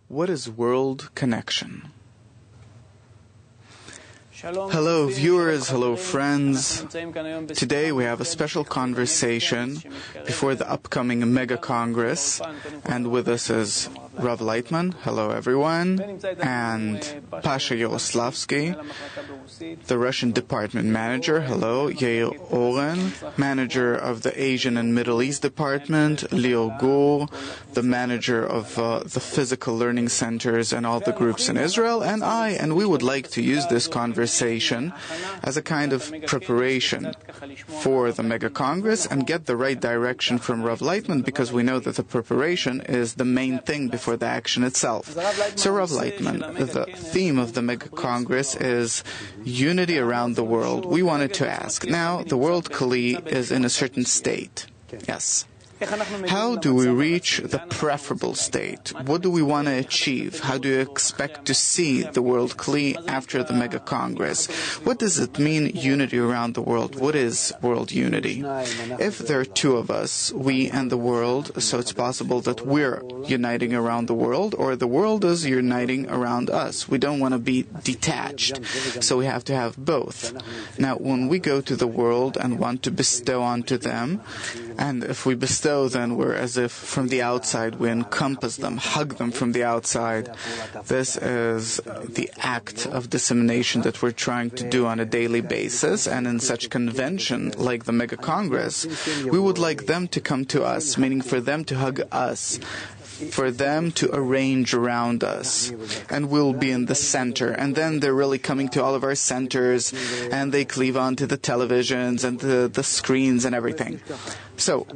What is world connection? Hello viewers, hello friends. Today we have a special conversation before the upcoming Mega Congress, and with us is Rav Leitman, hello everyone, and Pasha Yaroslavsky, the Russian Department Manager, hello, Yair Oren, Manager of the Asian and Middle East Department, Lior Gur, the Manager of the Physical Learning Centers and all the groups in Israel, and we would like to use this conversation as a kind of preparation for the Mega Congress and get the right direction from Rav Leitman, because we know that the preparation is the main thing before the action itself. So Rav Leitman, the theme of the Mega Congress is unity around the world. We wanted to ask, now the world Kli is in a certain state. Yes. How do we reach the preferable state? What do we want to achieve? How do you expect to see the world Kli after the Mega Congress? What does it mean, unity around the world? What is world unity? If there are two of us, we and the world, so it's possible that we're uniting around the world, or the world is uniting around us. We don't want to be detached, so we have to have both. Now, when we go to the world and want to bestow onto them, and if we bestow, then we're as if from the outside we encompass them, hug them from the outside. This is the act of dissemination that we're trying to do on a daily basis, and in such convention like the Mega Congress, we would like them to come to us, meaning for them to hug us, for them to arrange around us, and we'll be in the center. And then they're really coming to all of our centers, and they cleave onto the televisions and the screens and everything. So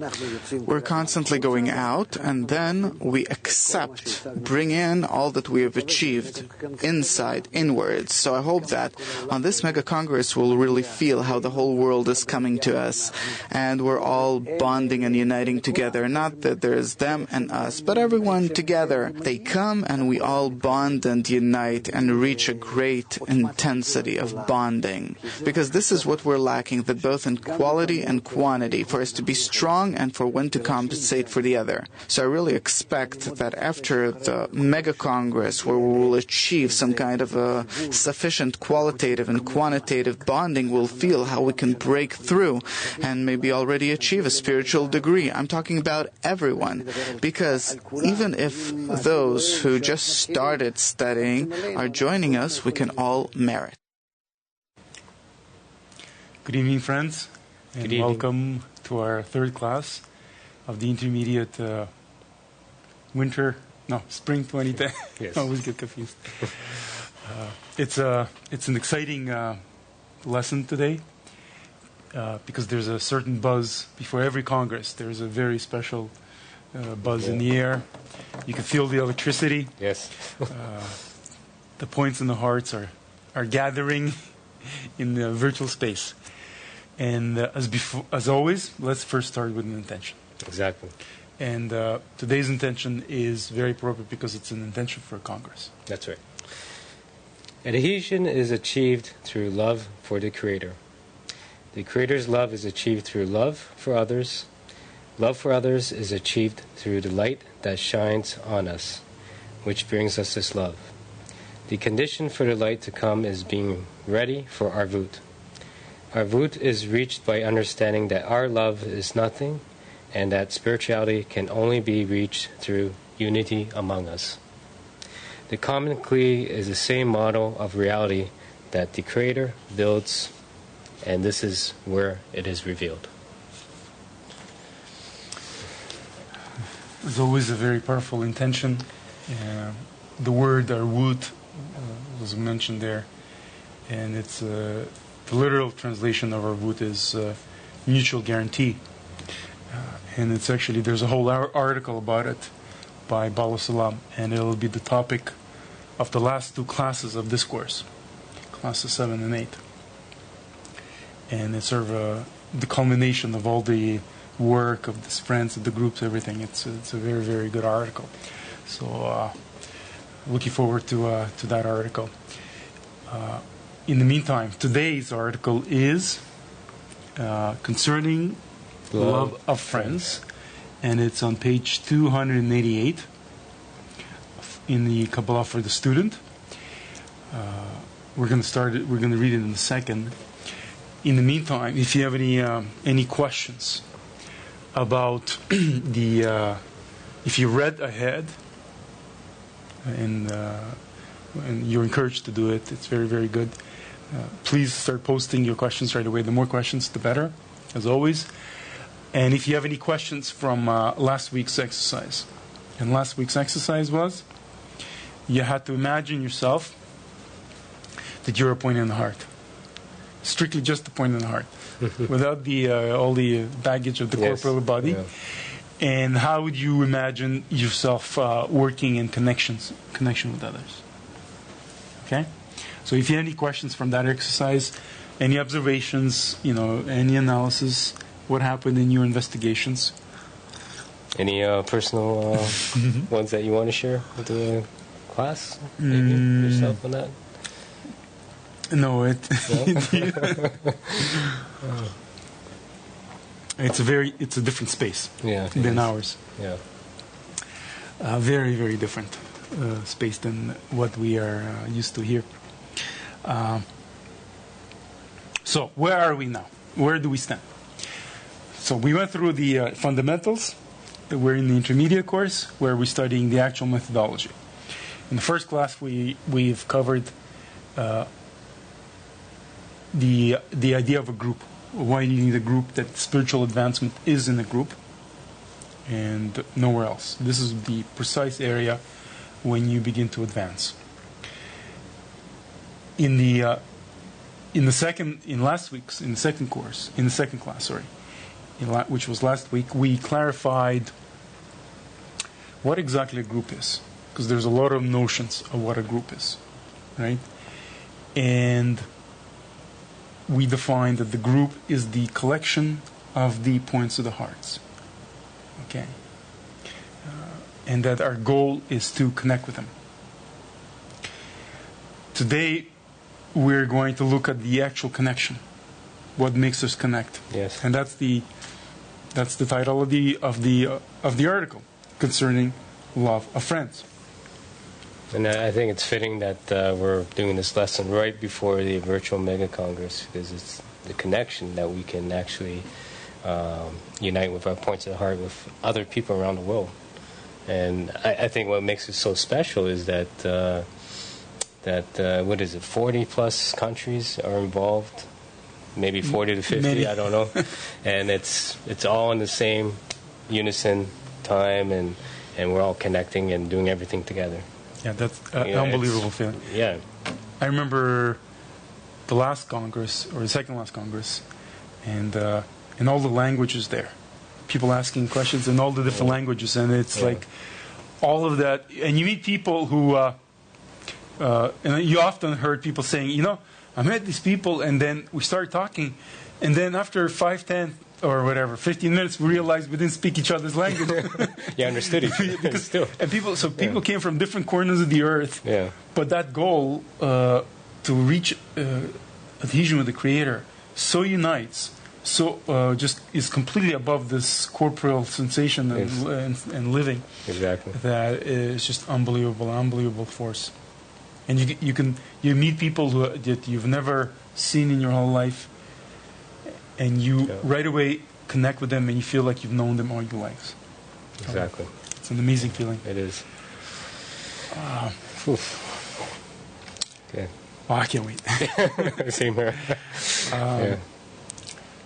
we're constantly going out, and then we accept, bring in all that we have achieved inside, inwards. So I hope that on this Mega Congress we'll really feel how the whole world is coming to us, and we're all bonding and uniting together. Not that there's them and us, but everyone together. They come and we all bond and unite and reach a great intensity of bonding. Because this is what we're lacking, that both in quality and quantity, for us to be strong and for one to compensate for the other. So I really expect that after the Mega Congress, where we will achieve some kind of a sufficient qualitative and quantitative bonding, we'll feel how we can break through and maybe already achieve a spiritual degree. I'm talking about everyone, because even if those who just started studying are joining us, we can all merit. Good evening, friends, and welcome to our third class of the intermediate spring 2010. Yes. I always get confused. It's an exciting lesson today because there's a certain buzz before every Congress. There's a very special buzz in the air. You can feel the electricity. Yes. The points in the hearts are gathering in the virtual space. And as always, let's first start with an intention. Exactly. And today's intention is very appropriate because it's an intention for a Congress. That's right. Adhesion is achieved through love for the Creator. The Creator's love is achieved through love for others. Love for others is achieved through the light that shines on us, which brings us this love. The condition for the light to come is being ready for Arvut. Arvut is reached by understanding that our love is nothing, and that spirituality can only be reached through unity among us. The common Kli is the same model of reality that the Creator builds, and this is where it is revealed. There's always a very powerful intention. The word Arvut was mentioned there, and it's the literal translation of Arvut is mutual guarantee. And it's actually, there's a whole article about it by Bala Salam, and it'll be the topic of the last two classes of this course, classes 7 and 8. And it's sort of the culmination of all the work of the friends, of the groups, everything. It's a very, very good article. So looking forward to that article. In the meantime, today's article is concerning love of friends, and it's on page 288 in the Kabbalah for the student. We're going to start it. We're going to read it in a second. In the meantime, if you have any questions about if you read ahead, and you're encouraged to do it, it's very, very good. Please start posting your questions right away. The more questions, the better, as always. And if you have any questions from last week's exercise, and last week's exercise was, you had to imagine yourself that you're a point in the heart. Strictly just a point in the heart, without all the baggage of the corporeal body. Yeah. And how would you imagine yourself working in connection with others? Okay? So if you have any questions from that exercise, any observations, any analysis, what happened in your investigations? Any personal ones that you want to share with the class? Maybe yourself on that? No, it's a different space than ours. Yeah. Very, very different space than what we are used to here. So where are we now? Where do we stand? So we went through the fundamentals. We're in the intermediate course where we're studying the actual methodology. In the first class, we've covered the idea of a group. Why you need a group, that spiritual advancement is in a group and nowhere else. This is the precise area when you begin to advance. In the second class, which was last week, we clarified what exactly a group is, because there's a lot of notions of what a group is, right? And we defined that the group is the collection of the points of the hearts, okay? And that our goal is to connect with them. Today, we're going to look at the actual connection, what makes us connect. Yes. And that's the title of the article concerning love of friends. And I think it's fitting that we're doing this lesson right before the virtual mega congress, because it's the connection that we can actually unite with our points of the heart with other people around the world. And I think what makes it so special is that what is it, 40 plus countries are involved, maybe 40 to 50, Maybe. I don't know. And it's all in the same unison time, and we're all connecting and doing everything together. Yeah, that's an unbelievable feeling. Yeah. I remember the last Congress, or the second last Congress, and all the languages there. People asking questions in all the different languages, and it's like all of that. And you meet people who, and you often heard people saying, I met these people, and then we started talking, and then after 5, 10, or whatever, 15 minutes, we realized we didn't speak each other's language. You understood it. Still. And people came from different corners of the earth. Yeah. But that goal to reach adhesion with the Creator so unites, so just is completely above this corporeal sensation and living. Exactly. That is just unbelievable force. And you meet people that you've never seen in your whole life, and you right away connect with them, and you feel like you've known them all your lives. Exactly. It's an amazing feeling. It is. Okay. Oh, I can't wait. Same here.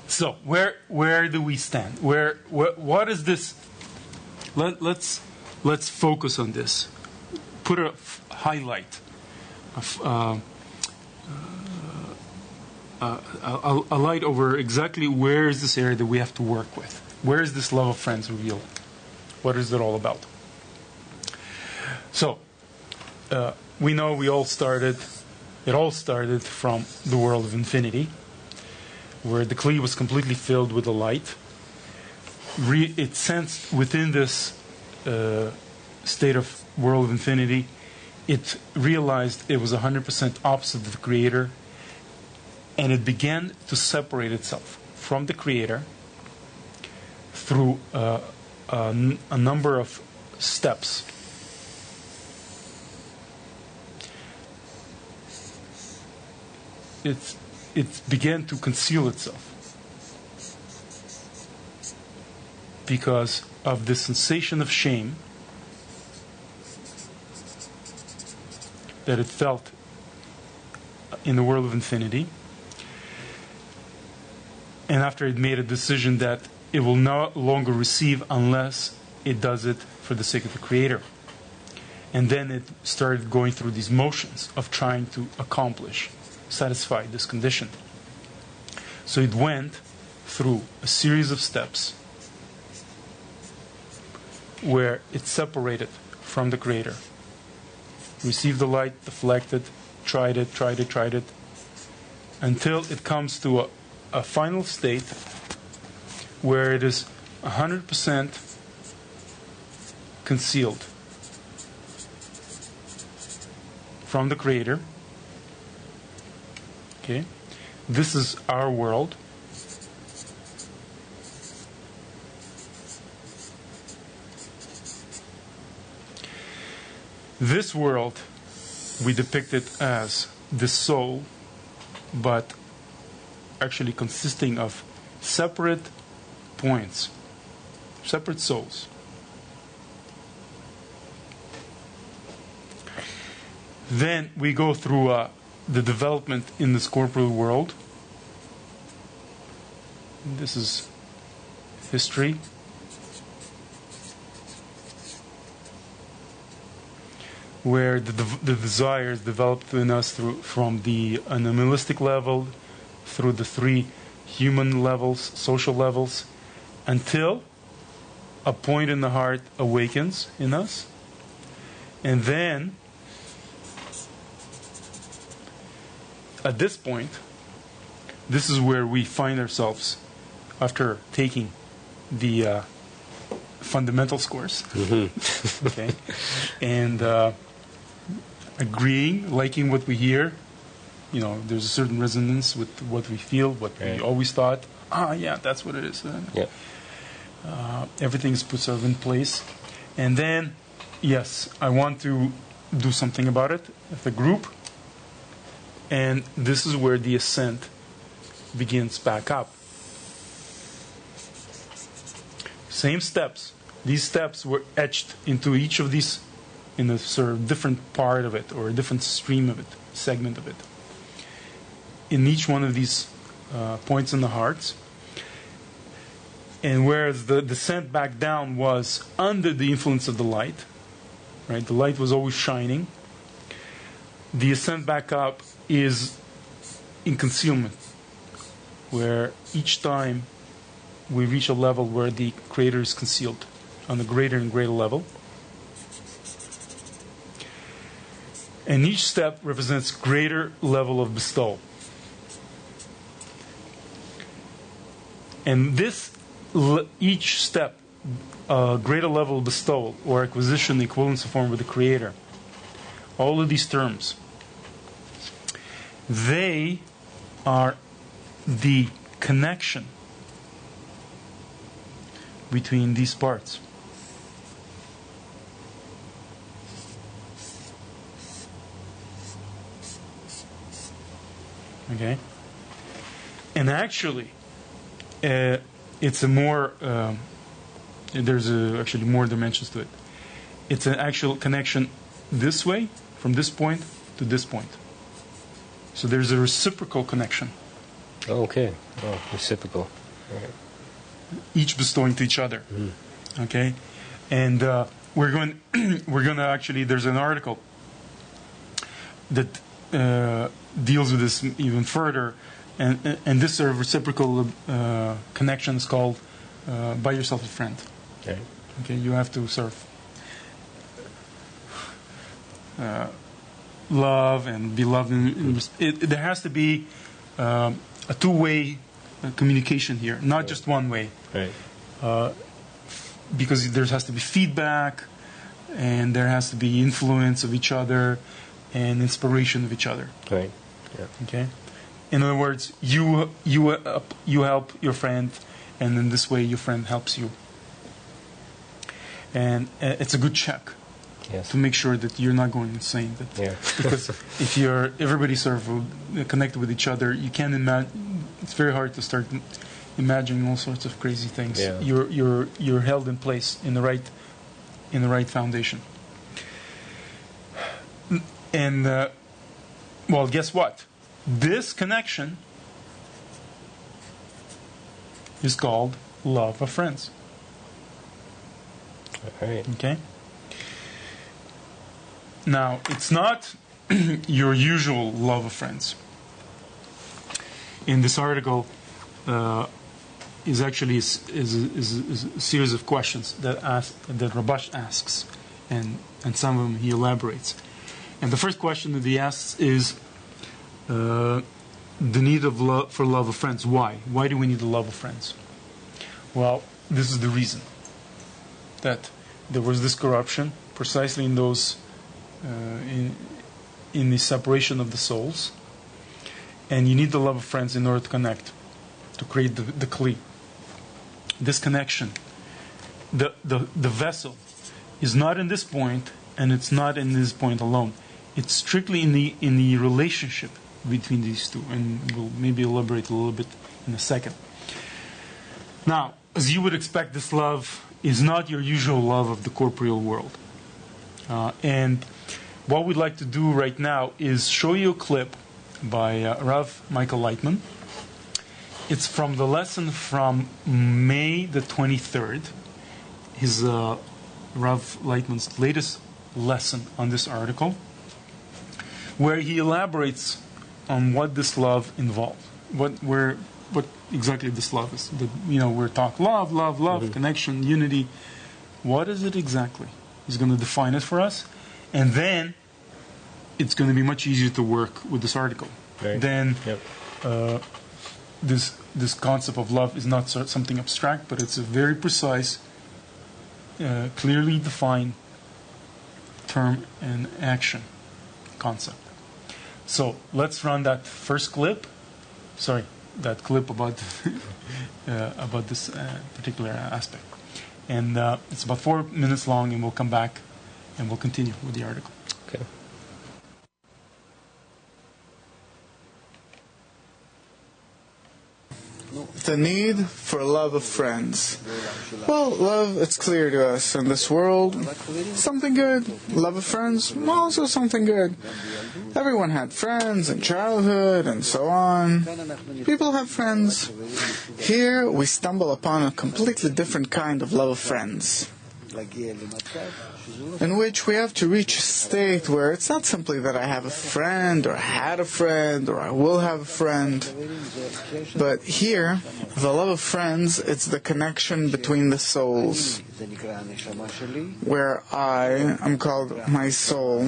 So where do we stand? What is this? Let's focus on this. Put a highlight, a light over exactly where is this area that we have to work with. Where is this love of friends revealed? What is it all about? So we know it all started from the world of infinity, where the Kli was completely filled with the light. It sensed within this state of world of infinity, it realized it was 100% opposite of the Creator, and it began to separate itself from the Creator through a number of steps. it began to conceal itself because of the sensation of shame that it felt in the world of infinity. And after it made a decision that it will no longer receive unless it does it for the sake of the Creator. And then it started going through these motions of trying to accomplish, satisfy this condition. So it went through a series of steps where it separated from the Creator. Received the light, deflected, tried it, until it comes to a final state where it is 100% concealed from the Creator. Okay, this is our world. This world we depict it as the soul, but actually consisting of separate points, separate souls. Then we go through the development in this corporeal world. This is history. Where the desires developed in us from the animalistic level, through the 3 human levels, social levels, until a point in the heart awakens in us. And then, at this point, this is where we find ourselves after taking the fundamentals course. Mm-hmm. Okay, and agreeing, liking what we hear. You know, there's a certain resonance with what we feel, what we always thought. Yeah, that's what it is. Everything's put sort of in place. And then, yes, I want to do something about it as a group. And this is where the ascent begins back up. Same steps. These steps were etched into each of these in a sort of different part of it, or a different stream of it, segment of it. In each one of these points in the hearts. And whereas the descent back down was under the influence of the light, right? The light was always shining. The ascent back up is in concealment, where each time we reach a level where the Creator is concealed on a greater and greater level. And each step represents greater level of bestowal. And this, each step, greater level of bestowal or acquisition, the equivalence of form with the Creator, all of these terms, they are the connection between these parts. Okay? And actually, it's a more, there's actually more dimensions to it. It's an actual connection this way, from this point to this point. So there's a reciprocal connection. Okay. Oh, reciprocal. Right. Each bestowing to each other. Mm. Okay? And we're going to actually, there's an article that deals with this even further, and this sort of reciprocal connection is called buy yourself a friend. Okay, you have to sort of love and be loved. There has to be a two-way communication here, not just one way. Right. Because there has to be feedback, and there has to be influence of each other, and inspiration of each other. Right. Yeah. Okay. In other words, you help your friend, and in this way, your friend helps you. And it's a good check. Yes. to make sure that you're not going insane. Because if everybody's sort of connected with each other, you can't imagine. It's very hard to start imagining all sorts of crazy things. Yeah. You're held in place in the right foundation. And well, guess what? This connection is called love of friends. All right. Okay? Now, it's not your usual love of friends. In this article is actually a series of questions that Rabash asks, and some of them he elaborates. And the first question that he asks is the need of love for love of friends. Why? Why do we need the love of friends? Well, this is the reason that there was this corruption precisely in those in the separation of the souls, and you need the love of friends in order to connect, to create the kli. This connection, the vessel, is not in this point, and it's not in this point alone. It's strictly in the relationship between these two, and we'll maybe elaborate a little bit in a second. Now, as you would expect, this love is not your usual love of the corporeal world. And what we'd like to do right now is show you a clip by Rav Michael Leitman. It's from the lesson from May the 23rd. His Rav Leitman's latest lesson on this article, where he elaborates on what this love involves, what exactly this love is. We're talking love, mm-hmm. connection, unity. What is it exactly? He's going to define it for us, and then it's going to be much easier to work with this article. Right. Then yep. This concept of love is not something abstract, but it's a very precise, clearly defined term and action concept. So let's run that first clip. Sorry, that clip about about this particular aspect. And it's about 4 minutes long, and we'll come back and we'll continue with the article. Okay. The need for love of friends. Well, love, it's clear to us in this world. Something good. Love of friends, also something good. Everyone had friends in childhood and so on. People have friends. Here we stumble upon a completely different kind of love of friends, in which we have to reach a state where it's not simply that I have a friend, or had a friend, or I will have a friend, but here, the love of friends, it's the connection between the souls, where I am called my soul,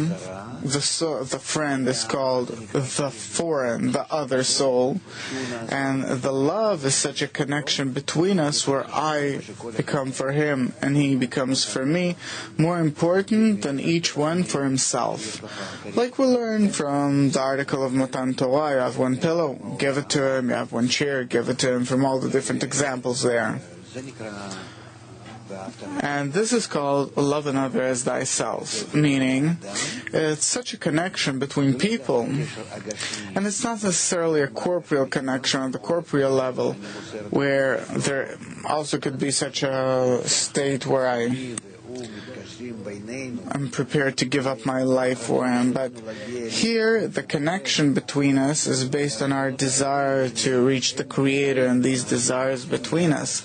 the friend is called the foreign, the other soul, and the love is such a connection between us where I become for him and he becomes for me more important than each one for himself. Like we learned from the article of Matan Torah, you have one pillow, give it to him, you have one chair, give it to him, from all the different examples there. And this is called love another as thyself, meaning it's such a connection between people, and it's not necessarily a corporeal connection on the corporeal level, where there also could be such a state where I'm prepared to give up my life for him. But here, the connection between us is based on our desire to reach the Creator, and these desires between us,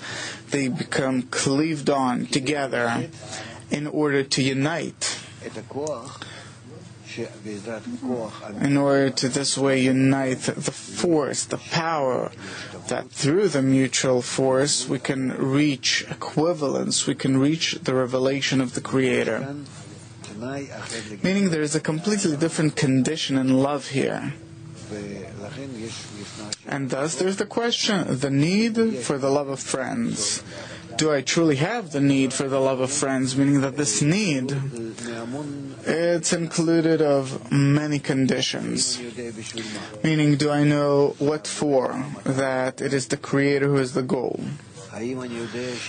they become cleaved on together in order to unite. In order to this way unite the force, the power, that through the mutual force we can reach equivalence, we can reach the revelation of the Creator. Meaning there is a completely different condition in love here. And thus there's the question, the need for the love of friends. Do I truly have the need for the love of friends? Meaning that this need, it's included of many conditions. Meaning, do I know what for? That it is the Creator who is the goal.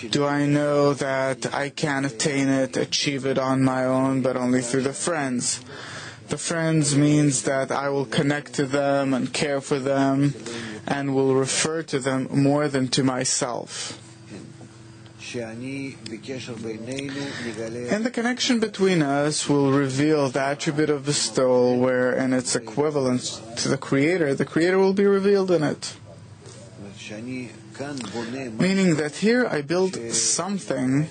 Do I know that I can attain it, achieve it on my own, but only through the friends? The friends means that I will connect to them and care for them and will refer to them more than to myself. And the connection between us will reveal the attribute of bestowal where in its equivalence to the Creator will be revealed in it. Meaning that here I build something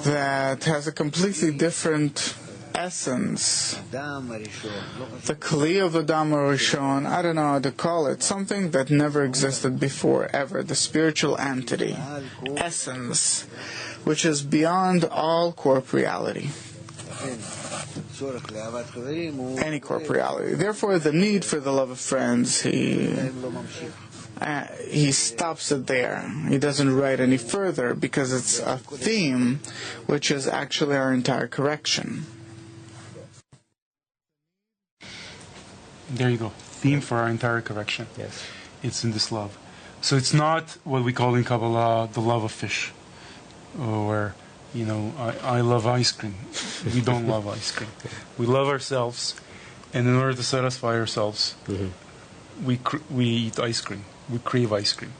that has a completely different essence. The Kli of Adam Rishon, I don't know how to call it, something that never existed before, ever, the spiritual entity, essence, which is beyond all corporeality. Any corporeality. Therefore, the need for the love of friends, he stops it there. He doesn't write any further because it's a theme which is actually our entire correction. There you go. Theme for our entire correction. Yes. It's in this love. So it's not what we call in Kabbalah the love of fish. Or, I love ice cream. We don't love ice cream. We love ourselves, and in order to satisfy ourselves, we eat ice cream. We crave ice cream.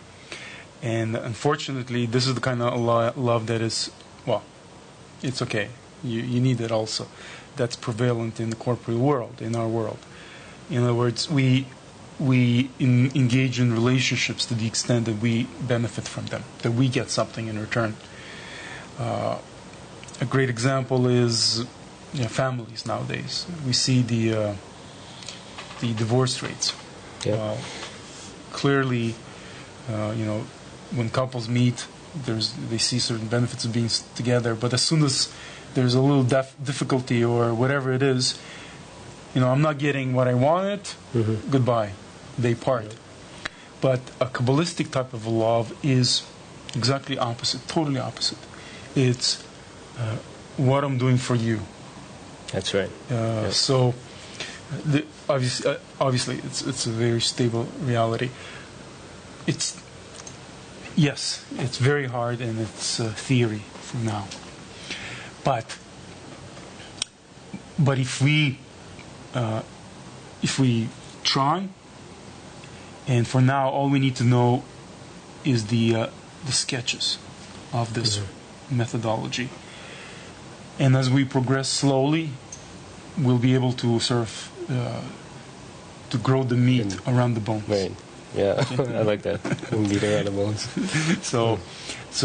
And unfortunately, this is the kind of love that is, it's okay. You need it also. That's prevalent in the corporate world, in our world. In other words, we engage in relationships to the extent that we benefit from them, that we get something in return. A great example is families nowadays. We see the divorce rates. Yeah. Clearly, when couples meet, they see certain benefits of being together. But as soon as there's a little difficulty or whatever it is, I'm not getting what I wanted. Goodbye. They part. But a Kabbalistic type of love is exactly opposite, totally opposite. It's what I'm doing for you. That's right. So, obviously, it's a very stable reality. It's very hard and it's theory for now. But if we try, and for now, all we need to know is the sketches of this methodology. And as we progress slowly, we'll be able to to grow the meat around the bones. Right. Yeah, I like that. Meat around the bones. So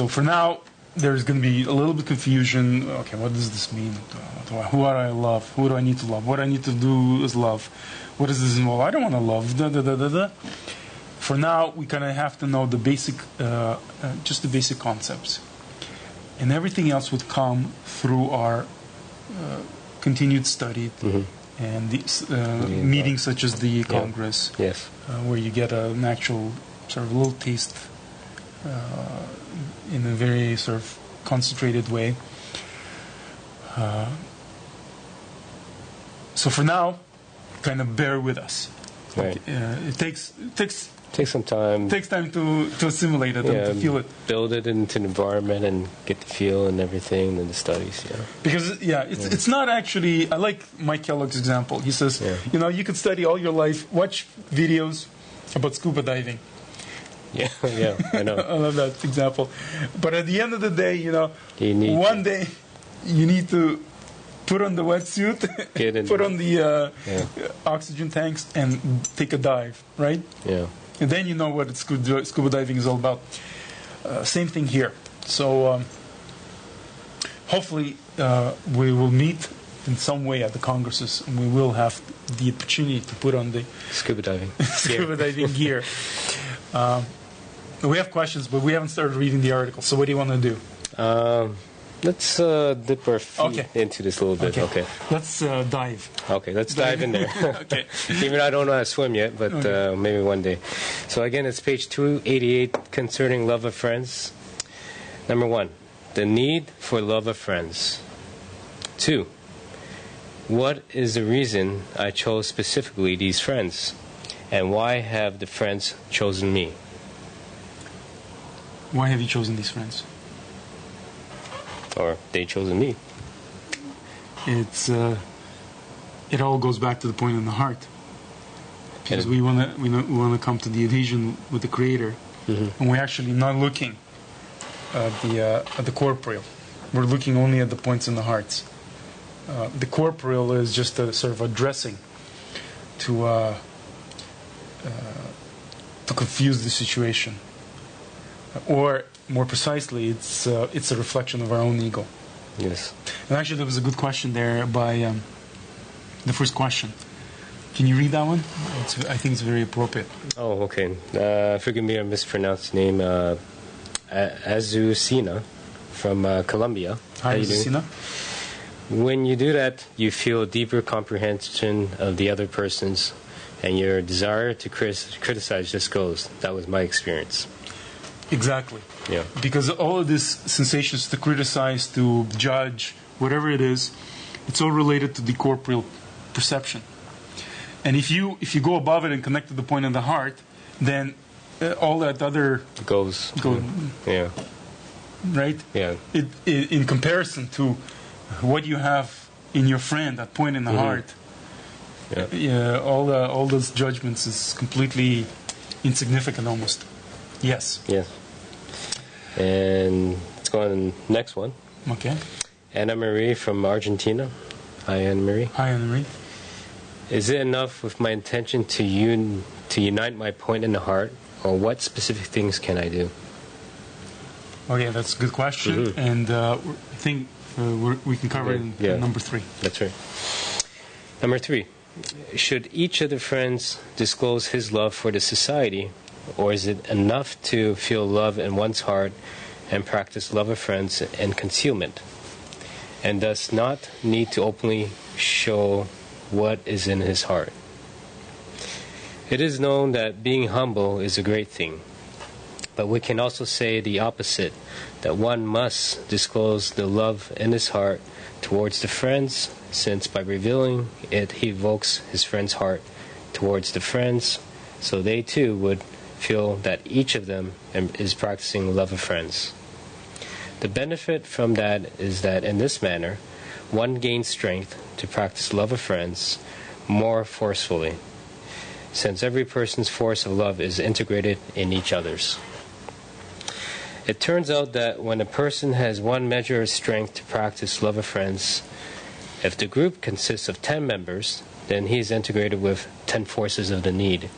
for now, there's going to be a little bit of confusion. Okay, what does this mean? Who do I love? Who do I need to love? What I need to do is love. What does this involve? I don't want to love. For now, we kind of have to know the basic, just the basic concepts. And everything else would come through our continued study and these meetings such as the Congress, where you get an actual sort of little taste in a very sort of concentrated way. So for now, kind of bear with us. Right. It takes some time. Takes time to assimilate it and to feel it. Build it into an environment and get the feel and everything and the studies. Because it's not actually. I like Mike Kellogg's example. He says, you could study all your life, watch videos about scuba diving. Yeah, I know. I love that example. But at the end of the day, one day you need to put on the wetsuit, put on the oxygen tanks, and take a dive, right? Yeah. And then you know what scuba diving is all about. Same thing here. So hopefully we will meet in some way at the congresses, and we will have the opportunity to put on the scuba diving gear. We have questions, but we haven't started reading the article. So what do you want to do? Let's dip our feet into this a little bit. Okay. Let's dive. Okay, let's dive in there. Okay. Even I don't know how to swim yet, but maybe one day. So again, it's page 288 concerning love of friends. Number 1, the need for love of friends. 2, what is the reason I chose specifically these friends? And why have the friends chosen me? Why have you chosen these friends? Or they chosen me. It's it all goes back to the point in the heart, because we want to come to the adhesion with the Creator, and we're actually not looking at the corporeal. We're looking only at the points in the hearts. The corporeal is just a sort of a dressing to confuse the situation, or more precisely, it's a reflection of our own ego. Yes. And actually, there was a good question there by the first question. Can you read that one? I think it's very appropriate. Oh, okay. Forgive me, I mispronounced the name. Azucena from Colombia. Hi, Azucena. When you do that, you feel deeper comprehension of the other person's, and your desire to criticize just goes. That was my experience. Exactly. Yeah. Because all of these sensations to criticize, to judge, whatever it is, it's all related to the corporeal perception. And if you go above it and connect to the point in the heart, then all that other goes. Yeah. Right? Yeah. In comparison to what you have in your friend, that point in the heart, all those judgments is completely insignificant almost. Yes. Yes. And let's go on to the next one. Okay. Anna Marie from Argentina. Hi, Anna Marie. Hi, Anna Marie. Is it enough with my intention to unite my point in the heart, or what specific things can I do? Okay, that's a good question, and I think we can cover it in number 3. That's right. Number 3. Should each of the friends disclose his love for the society, or is it enough to feel love in one's heart and practice love of friends in concealment, and thus not need to openly show what is in his heart? It is known that being humble is a great thing, but we can also say the opposite, that one must disclose the love in his heart towards the friends, since by revealing it he evokes his friend's heart towards the friends, so they too would feel that each of them is practicing love of friends. The benefit from that is that in this manner, one gains strength to practice love of friends more forcefully, since every person's force of love is integrated in each other's. It turns out that when a person has one measure of strength to practice love of friends, if the group consists of 10 members, then he is integrated with 10 forces of the need,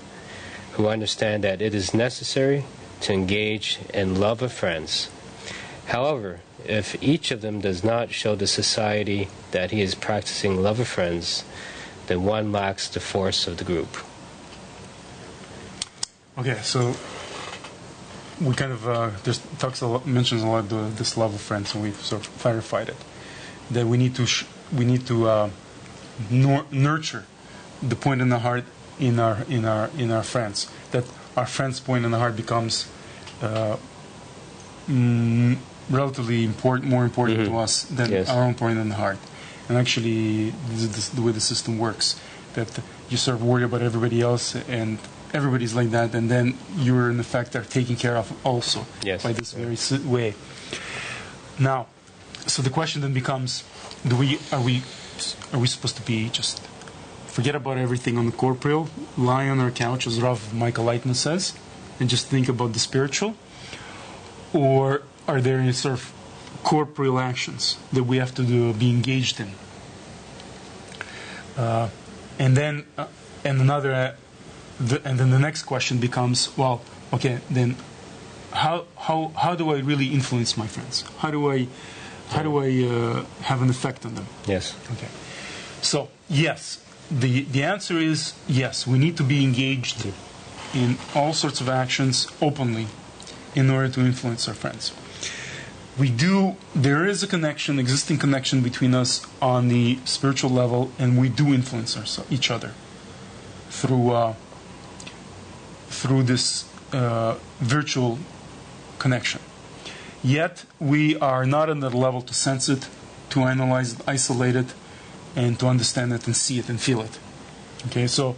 who understand that it is necessary to engage in love of friends. However, if each of them does not show the society that he is practicing love of friends, then one lacks the force of the group. Okay, so we kind of mentions a lot this love of friends, and we've sort of clarified it. That we need to nurture the point in the heart in our friends. That our friend's point in the heart becomes relatively more important to us than our own point in the heart. And actually, this is the way the system works. That you sort of worry about everybody else, and everybody's like that, and then you're in effect are taken care of also by this very way. Now, so the question then becomes: are we supposed to be just forget about everything on the corporeal, lie on our couch, as Rav Michael Leitman says, and just think about the spiritual, or are there any sort of corporeal actions that we have to be engaged in? And then the next question becomes, well, okay, then how do I really influence my friends? How do I have an effect on them? Yes. Okay. So yes, the answer is yes. We need to be engaged in all sorts of actions openly in order to influence our friends. There is a connection, existing connection between us on the spiritual level, and we do influence each other through this virtual connection. Yet we are not on the level to sense it, to analyze it, isolate it, and to understand it and see it and feel it. Okay, so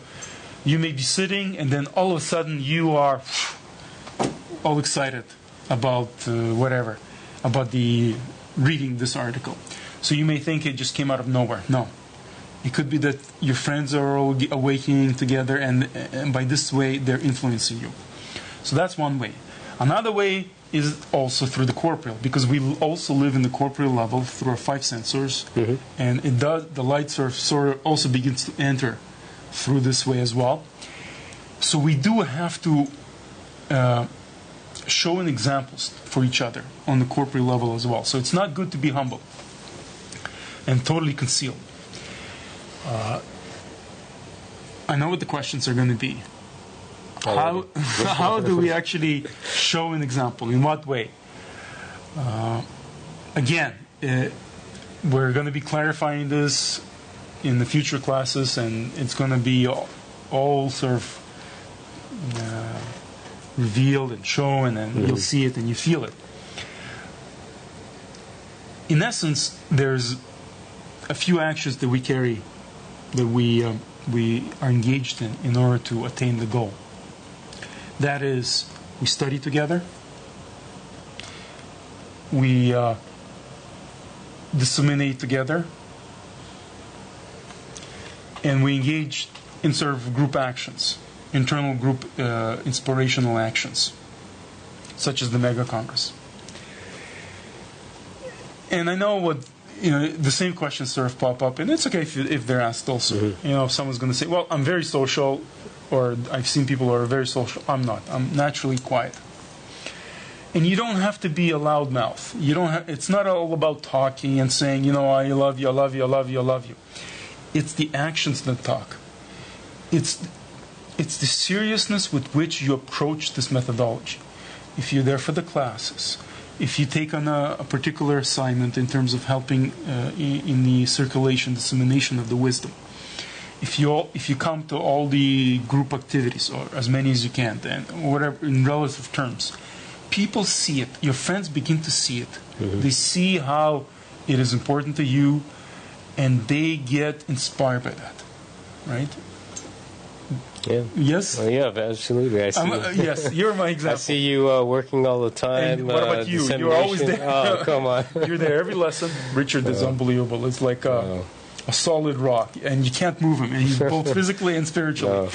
you may be sitting, and then all of a sudden you are all excited about whatever, about the reading this article. So you may think it just came out of nowhere. No. It could be that your friends are all awakening together, and by this way they're influencing you. So that's one way. Another way is also through the corporeal, because we also live in the corporeal level through our five sensors, and the light source also begins to enter through this way as well. So we do have to show an examples for each other on the corporeal level as well. So it's not good to be humble and totally concealed. I know what the questions are going to be. How do we actually show an example? In what way? Again, we're going to be clarifying this in the future classes, and it's going to be all sort of revealed and shown, and you'll see it and you feel it. In essence, there's a few actions that we carry, that we are engaged in order to attain the goal. That is, we study together, we disseminate together, and we engage in sort of group actions, internal group inspirational actions, such as the Mega Congress. And I know what, the same questions sort of pop up, and it's okay if they're asked also. If someone's going to say, well, I'm very social, or I've seen people who are very social. I'm not. I'm naturally quiet. And you don't have to be a loudmouth. It's not all about talking and saying, I love you, I love you, I love you, I love you. It's the actions that talk. It's the seriousness with which you approach this methodology. If you're there for the classes, if you take on a particular assignment in terms of helping in the circulation, dissemination of the wisdom, if you come to all the group activities, or as many as you can, and whatever in relative terms, people see it. Your friends begin to see it. They see how it is important to you, and they get inspired by that, right? Yeah. Yes? Yeah, absolutely. I see yes, you're my example. I see you working all the time. And what about you? You're always there. Oh, come on. You're there every lesson. Richard is unbelievable. It's like a solid rock, and you can't move him, and he's both physically and spiritually.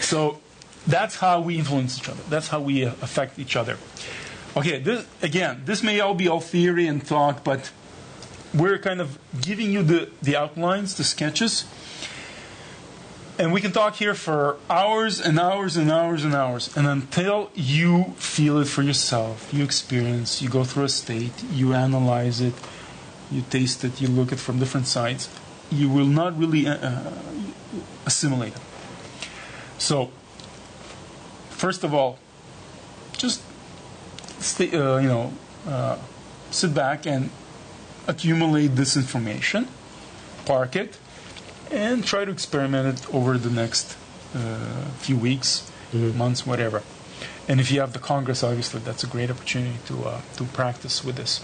So that's how we influence each other. That's how we affect each other. Okay, this may all be all theory and talk, but we're kind of giving you the outlines, the sketches. And we can talk here for hours and hours and hours and hours. And until you feel it for yourself, you experience, you go through a state, you analyze it, you taste it, you look at it from different sides, you will not really assimilate it. So, first of all, just stay, sit back and accumulate this information, park it, and try to experiment it over the next few weeks, months, whatever. And if you have the Congress, obviously, that's a great opportunity to practice with this.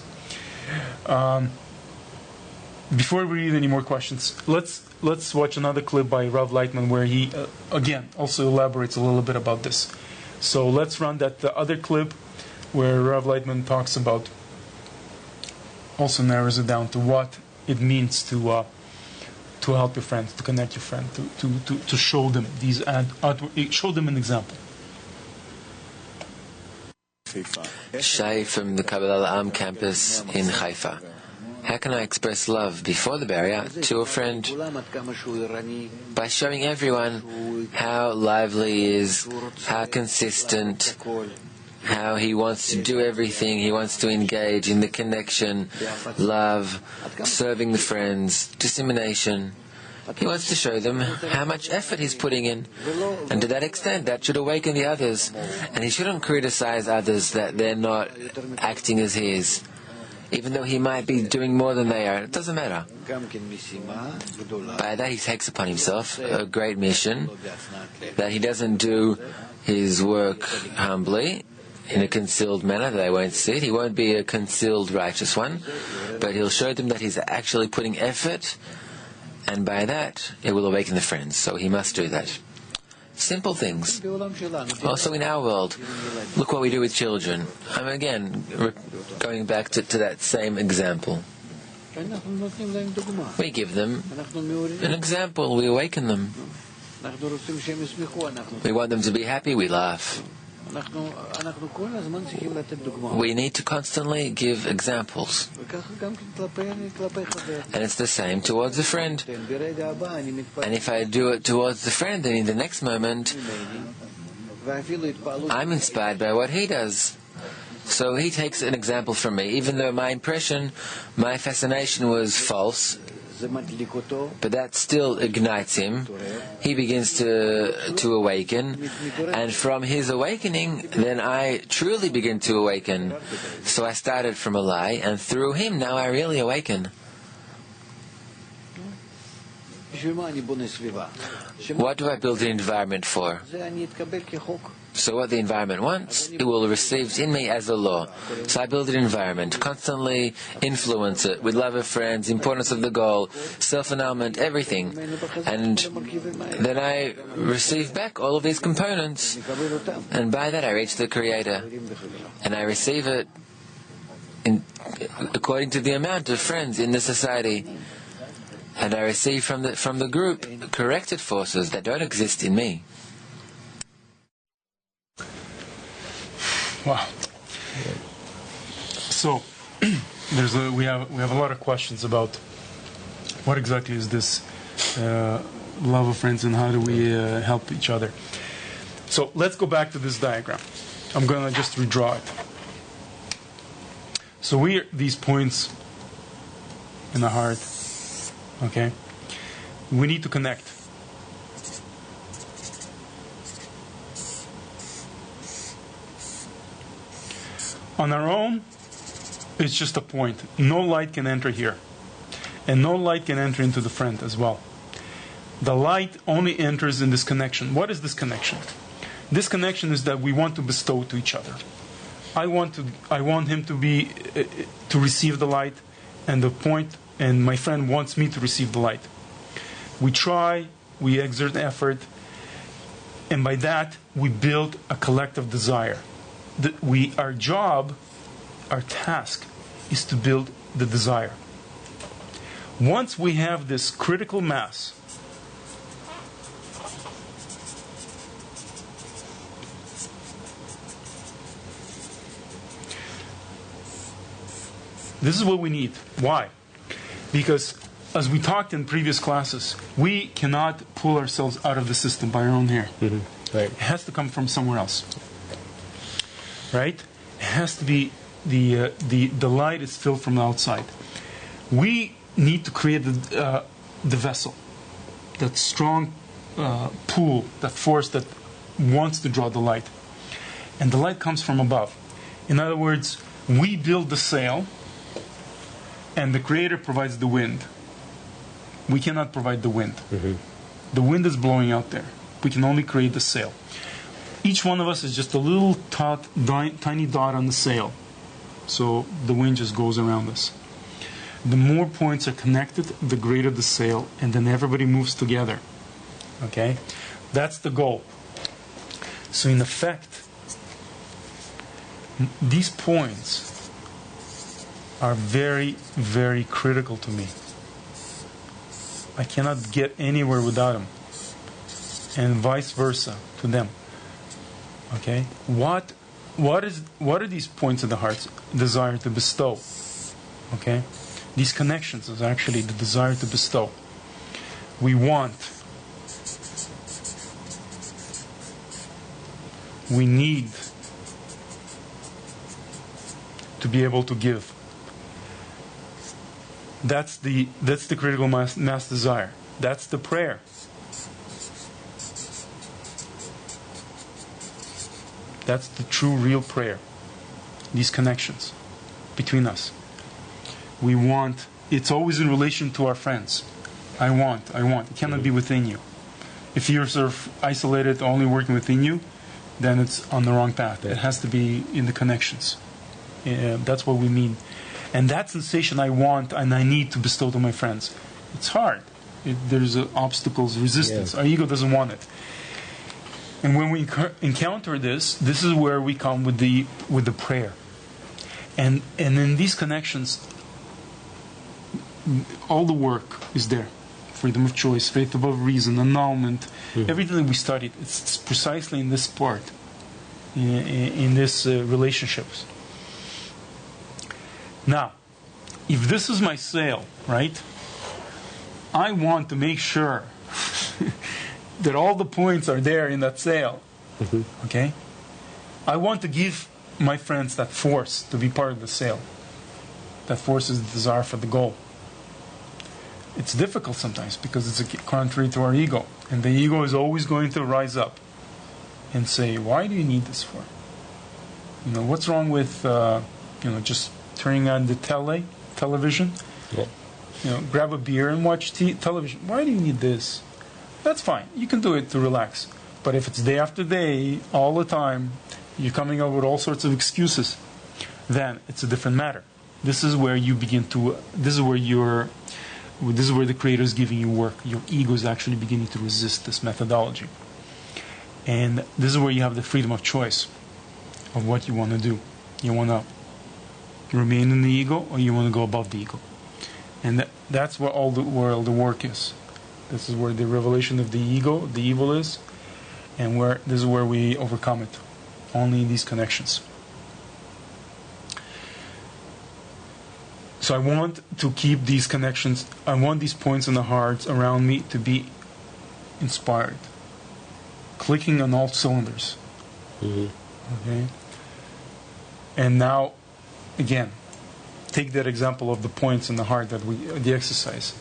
Before we read any more questions, let's watch another clip by Rav Lightman where he, again, also elaborates a little bit about this. So let's run that other clip where Rav Lightman talks about, also narrows it down to what it means to help your friends, to connect your friend, to show them show them an example. Shai from the Kabbalahinfo campus in Haifa. How can I express love before the barrier to a friend? By showing everyone how lively he is, how consistent, how he wants to do everything, he wants to engage in the connection, love, serving the friends, dissemination. He wants to show them how much effort he's putting in. And to that extent, that should awaken the others. And he shouldn't criticize others that they're not acting as he is. Even though he might be doing more than they are, it doesn't matter. By that he takes upon himself a great mission, that he doesn't do his work humbly, in a concealed manner, they won't see it. He won't be a concealed righteous one, but he'll show them that he's actually putting effort, and by that, it will awaken the friends. So he must do that. Simple things. Also in our world, look what we do with children. I'm again going back to that same example. We give them an example, we awaken them. We want them to be happy, we laugh. We need to constantly give examples. And it's the same towards a friend. And if I do it towards the friend, then in the next moment, I'm inspired by what he does. So he takes an example from me, even though my impression, my fascination was false, but that still ignites him. He begins to awaken, and from his awakening, then I truly begin to awaken. So I started from a lie, and through him, now I really awaken. What do I build an environment for? So what the environment wants, it will receive in me as a law. So I build an environment, constantly influence it with love of friends, importance of the goal, self-annulment, everything. And then I receive back all of these components. And by that I reach the Creator. And I receive it according to the amount of friends in the society. And I receive from the group corrected forces that don't exist in me. Wow. So, we have a lot of questions about what exactly is this love of friends and how do we help each other. So let's go back to this diagram. I'm going to just redraw it. So these points in the heart. Okay, we need to connect. On our own, it's just a point. No light can enter here. And no light can enter into the friend as well. The light only enters in this connection. What is this connection? This connection is that we want to bestow to each other. I want him to receive the light, and my friend wants me to receive the light. We try, we exert effort, and by that we build a collective desire. Our job, our task, is to build the desire. Once we have this critical mass, this is what we need. Why? Because, as we talked in previous classes, we cannot pull ourselves out of the system by our own hair. Mm-hmm. Right. It has to come from somewhere else. Right? It has to be the light is filled from the outside. We need to create the vessel, that strong pull, that force that wants to draw the light, and the light comes from above. In other words, we build the sail, and the Creator provides the wind. We cannot provide the wind. Mm-hmm. The wind is blowing out there. We can only create the sail. Each one of us is just a little tiny dot on the sail. So the wind just goes around us. The more points are connected, the greater the sail, and then everybody moves together. Okay? That's the goal. So in effect, these points are very, very critical to me. I cannot get anywhere without them. And vice versa to them. Okay? What are these points of the heart's desire to bestow? Okay? These connections is actually the desire to bestow. We need to be able to give. That's the critical mass desire. That's the prayer. That's the true, real prayer. These connections between us. We want. It's always in relation to our friends. I want. It cannot be within you. If you're sort of isolated, only working within you, then it's on the wrong path. It has to be in the connections. That's what we mean. And that sensation I want and I need to bestow to my friends. It's hard. There's obstacles, resistance. Yeah. Our ego doesn't want it. And when we encounter this, this is where we come with the prayer. And in these connections, all the work is there. Freedom of choice, faith above reason, annulment, everything that we studied, it's precisely in this part, in this relationships. Now, if this is my sail, right, I want to make sure that all the points are there in that sail. Okay? I want to give my friends that force to be part of the sail. That force is the desire for the goal. It's difficult sometimes because it's contrary to our ego. And the ego is always going to rise up and say, why do you need this for? You know, what's wrong with, just turning on the television? Yeah. You know, grab a beer and watch television. Why do you need this? That's fine. You can do it to relax. But if it's day after day, all the time, you're coming up with all sorts of excuses, then it's a different matter. This is where you begin to, this is where the Creator is giving you work. Your ego is actually beginning to resist this methodology. And this is where you have the freedom of choice of what you want to do. You want to remain in the ego, or you want to go above the ego. And that's where all the work is. This is where the revelation of the ego, the evil is, and this is where we overcome it. Only in these connections. So I want to keep these connections, I want these points in the hearts around me to be inspired. Clicking on all cylinders. Okay? And now, again, take that example of the points in the heart that the exercise.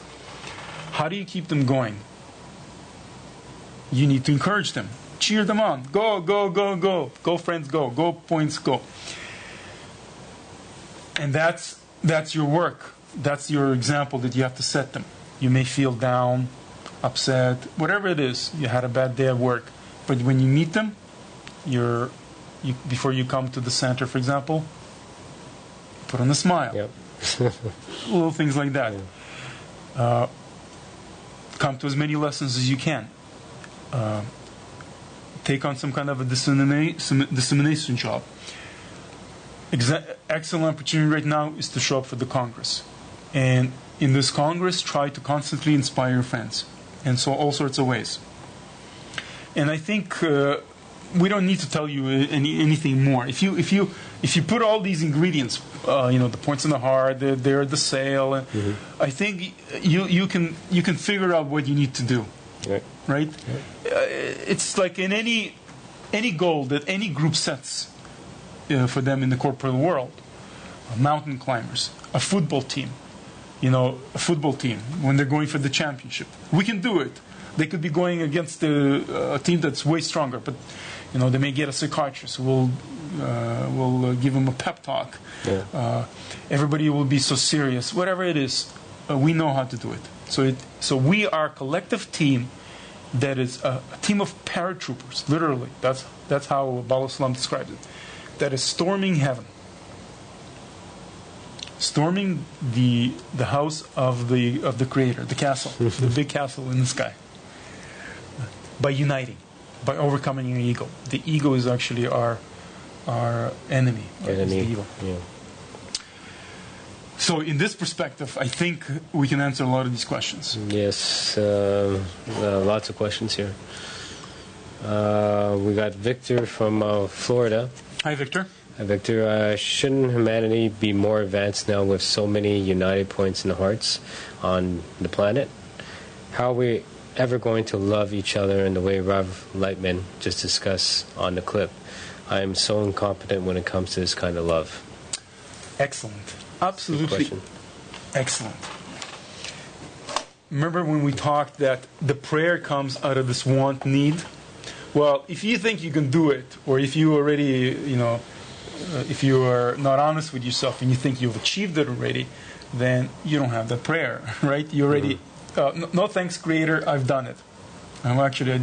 How do you keep them going? You need to encourage them. Cheer them on. Go, go, go, go. Go, friends, go. Go, points, go. And that's your work. That's your example that you have to set them. You may feel down, upset, whatever it is. You had a bad day at work. But when you meet them, before you come to the center, for example, put on a smile. Yep. Little things like that. Come to as many lessons as you can. Take on some kind of a dissemination job. Excellent opportunity right now is to show up for the Congress. And in this Congress, try to constantly inspire your friends. And so all sorts of ways. And I think we don't need to tell you anything more. If you put all these ingredients, the points in the heart, the sail, I think you can figure out what you need to do. Right. Right? It's like in any goal that any group sets for them in the corporate world. Mountain climbers, a football team, when they're going for the championship. We can do it. They could be going against a team that's way stronger, but they may get a psychiatrist who will give them a pep talk. Yeah. Everybody will be so serious. Whatever it is, we know how to do it. So we are a collective team that is a team of paratroopers. Literally, that's how Baal Salam describes it. That is storming heaven, storming the house of the Creator, the castle, the big castle in the sky. By uniting, by overcoming your ego. The ego is actually our enemy. Is the evil. Yeah. So in this perspective, I think we can answer a lot of these questions. Yes, lots of questions here. We got Victor from Florida. Hi, Victor. Hi, Victor. Shouldn't humanity be more advanced now with so many united points in the hearts on the planet? How are we ever going to love each other in the way Rav Lightman just discussed on the clip? I am so incompetent when it comes to this kind of love. Excellent. Absolutely. Excellent. Remember when we talked that the prayer comes out of this want need? Well, if you think you can do it, or if you already, if you are not honest with yourself and you think you've achieved it already, then you don't have that prayer, right? You already, no thanks, Creator, I've done it. I've actually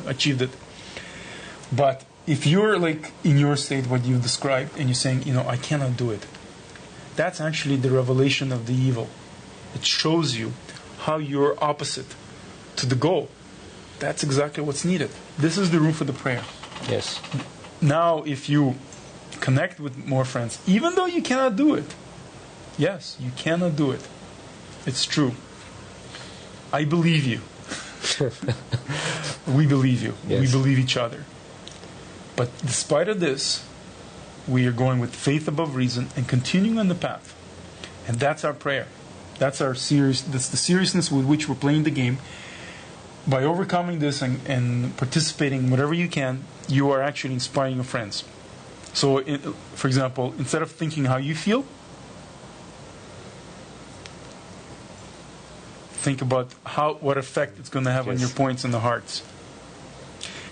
achieved it. But if you're like in your state, what you've described, and you're saying, I cannot do it, that's actually the revelation of the evil. It shows you how you're opposite to the goal. That's exactly what's needed. This is the room for the prayer. Yes. Now, if you connect with more friends, even though you cannot do it, yes, you cannot do it. It's true. I believe you. We believe you. Yes. We believe each other. But despite of this, we are going with faith above reason and continuing on the path. And that's our prayer. That's the seriousness with which we're playing the game. By overcoming this and participating in whatever you can, you are actually inspiring your friends. So, for example, instead of thinking how you feel, think about what effect it's going to have on your points in the hearts.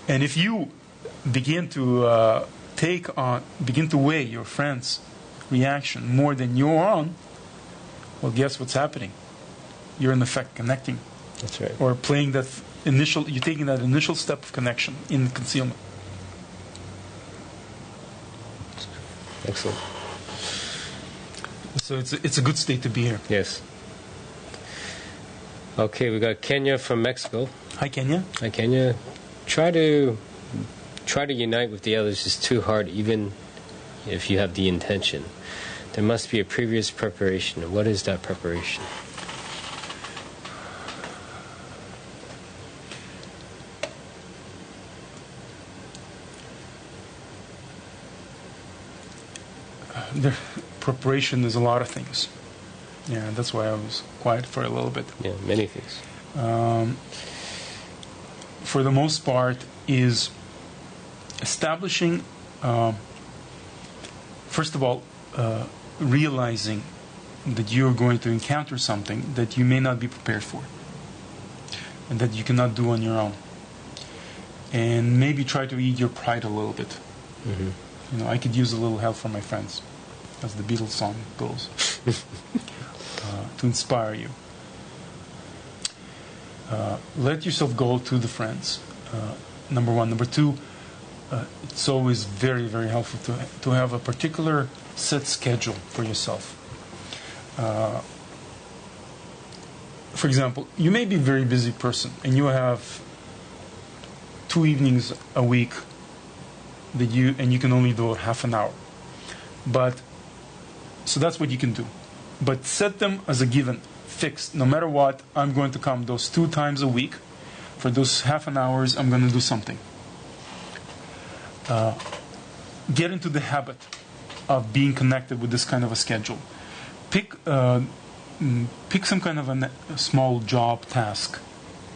And if you begin to begin to weigh your friends' reaction more than your own, well, guess what's happening? You're in effect connecting. That's right. Or playing that you're taking that initial step of connection in concealment. Excellent. So it's a good state to be here. Yes. Okay, we got Kenya from Mexico. Hi, Kenya. Hi, Kenya. Try to unite with the others is too hard, even if you have the intention. There must be a previous preparation. What is that preparation? Preparation is a lot of things. Yeah, that's why I was quiet for a little bit. Yeah, many things. For the most part, is establishing, first of all, realizing that you're going to encounter something that you may not be prepared for and that you cannot do on your own. And maybe try to eat your pride a little bit. Mm-hmm. I could use a little help from my friends, as the Beatles song goes, to inspire you. Let yourself go to the friends, number one. Number two, it's always very, very helpful to have a particular set schedule for yourself. For example, you may be a very busy person and you have 2 evenings a week that you can only do half an hour. So that's what you can do. But set them as a given, fixed. No matter what, I'm going to come those 2 times a week. For those half an hours, I'm going to do something. Get into the habit of being connected with this kind of a schedule. Pick some kind of a small job task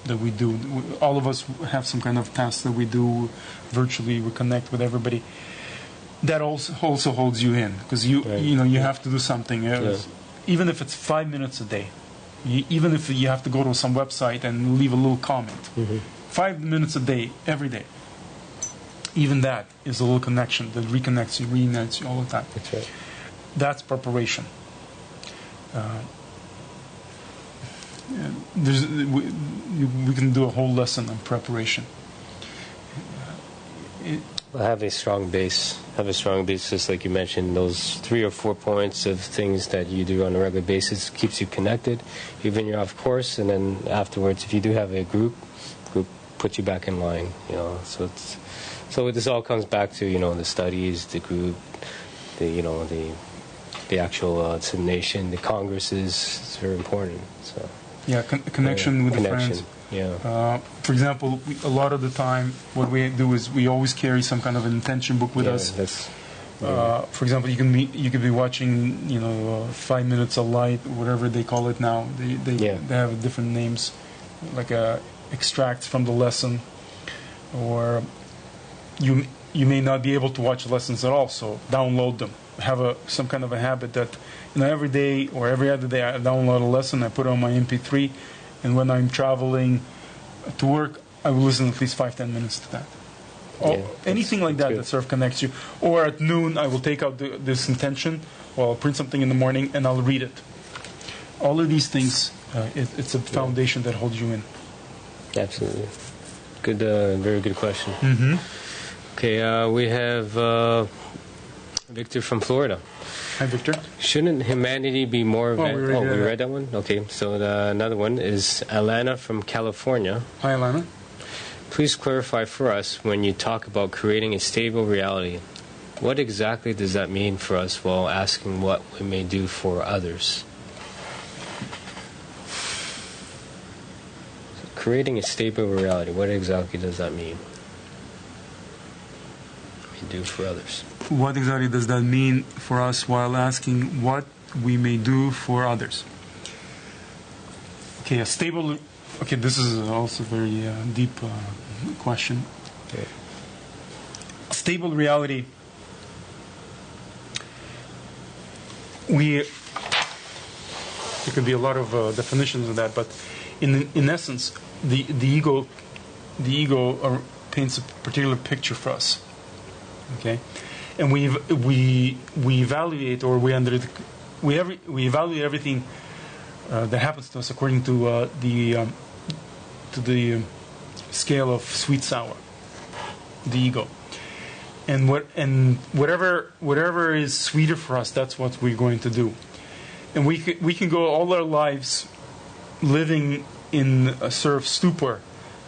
that we do. All of us have some kind of task that we do virtually. We connect with everybody. That also holds you in, because you have to do something. Even if it's 5 minutes a day, even if you have to go to some website and leave a little comment, 5 minutes a day, every day. Even that is a little connection that reconnects you, reunites you all the time. That's right. That's preparation. We can do a whole lesson on preparation. Have a strong base. Have a strong basis, like you mentioned. Those 3 or 4 points of things that you do on a regular basis keeps you connected, even you're off course. And then afterwards, if you do have a group puts you back in line. So this all comes back to the studies, the group, the actual dissemination, the congresses. It's very important. So connection with the friends. Yeah. For example, a lot of the time, what we do is we always carry some kind of an intention book with us. For example, you could be watching, 5 Minutes of Light, whatever they call it now. They have different names, like extracts from the lesson, or you may not be able to watch lessons at all. So download them. Have some kind of a habit that every day or every other day I download a lesson. I put it on my MP3. And when I'm traveling to work, I will listen at least 5-10 minutes to that. Anything like that sort of connects you. Or at noon, I will take out this intention, or I'll print something in the morning, and I'll read it. All of these things, it's a foundation that holds you in. Absolutely. Good, very good question. Mm-hmm. Okay, we have Victor from Florida. Hi, Victor. Shouldn't humanity be more... we read that one? Okay, so another one is Alana from California. Hi, Alana. Please clarify for us when you talk about creating a stable reality. What exactly does that mean for us while asking what we may do for others? So creating a stable reality, what exactly does that mean? We do for others. What exactly does that mean for us while asking what we may do for others? Okay, a stable... Okay, this is also a very deep question. Okay. A stable reality... There could be a lot of definitions of that, but in essence, the ego paints a particular picture for us. Okay, and we evaluate or we evaluate everything that happens to us according to the scale of sweet sour, the ego. And whatever is sweeter for us, that's what we're going to do. And we can go all our lives living in a sort of stupor,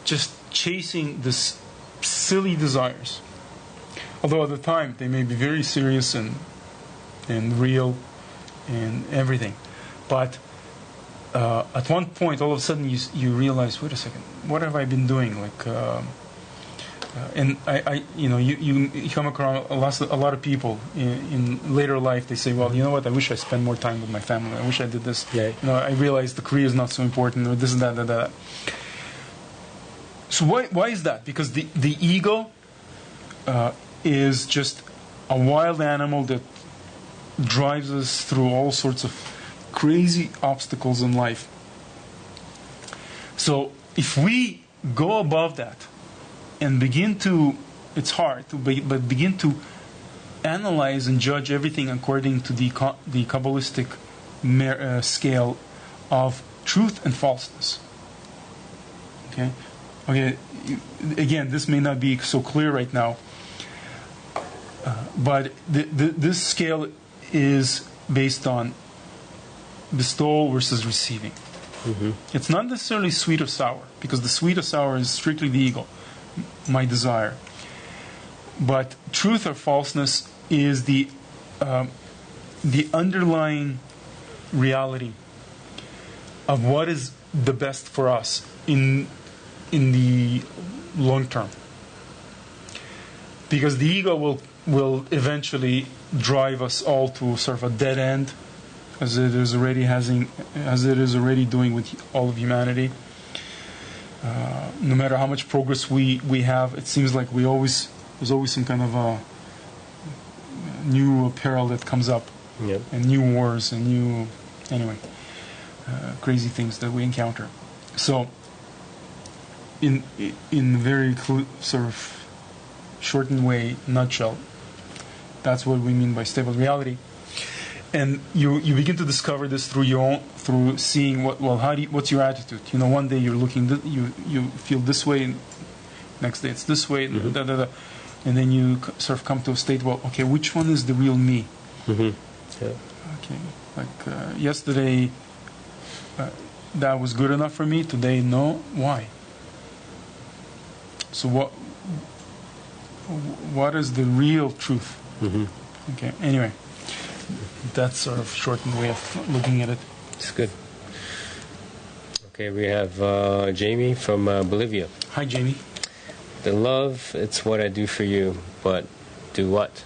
just chasing this silly desires. Although at the time they may be very serious and real and everything, but at one point, all of a sudden, you realize, wait a second, what have I been doing? Like. And you come across a lot of people in later life. They say, well, you know what? I wish I spent more time with my family. I wish I did this. Yeah. I realized the career is not so important, or this and that. So why is that? Because the ego is just a wild animal that drives us through all sorts of crazy obstacles in life. So if we go above that and begin to, it's hard, but begin to analyze and judge everything according to the Kabbalistic scale of truth and falseness. Okay? Again, this may not be so clear right now, but this scale is based on bestowal versus receiving. Mm-hmm. It's not necessarily sweet or sour, because the sweet or sour is strictly the ego, my desire. But truth or falseness is the underlying reality of what is the best for us in the long term. Because the ego will eventually drive us all to sort of a dead end, as it is already doing with all of humanity. No matter how much progress we have, it seems like there's always some kind of a new peril that comes up. Yep. And new wars and crazy things that we encounter. So, in very sort of shortened way, nutshell, that's what we mean by stable reality. And you begin to discover this through seeing what's your attitude. One day you're looking, you feel this way, and next day it's this way, mm-hmm. And then you sort of come to a state. Well, okay, which one is the real me? Mm-hmm. Yeah. Okay, like yesterday, that was good enough for me. Today, no. Why? So what is the real truth? Mm-hmm. Okay. Anyway. That's sort of shortened way of looking at it. It's good. Okay, we have Jamie from Bolivia. Hi, Jamie. The love, it's what I do for you, but do what?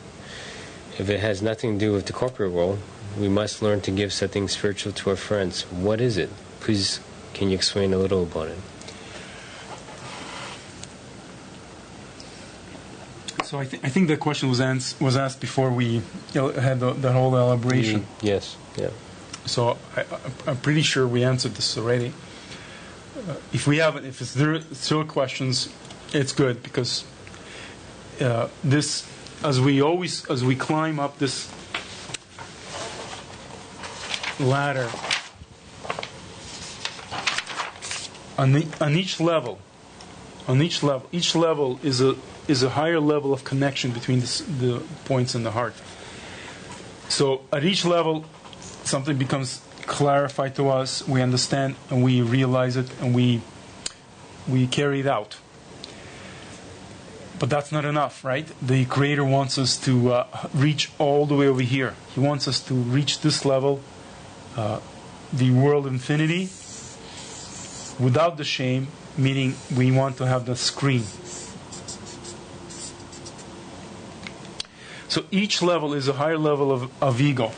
If it has nothing to do with the corporate world, we must learn to give something spiritual to our friends. What is it? Please, can you explain a little about it? So I think that question was asked before we had the whole elaboration. Yes. Yeah. So I'm pretty sure we answered this already. If there are still questions, it's good, because this, as we climb up this ladder, on each level is a higher level of connection between the points in the heart. So at each level, something becomes clarified to us, we understand, and we realize it, and we carry it out. But that's not enough, right? The Creator wants us to reach all the way over here. He wants us to reach this level, the world infinity, without the shame, meaning we want to have the screen. So each level is a higher level of ego.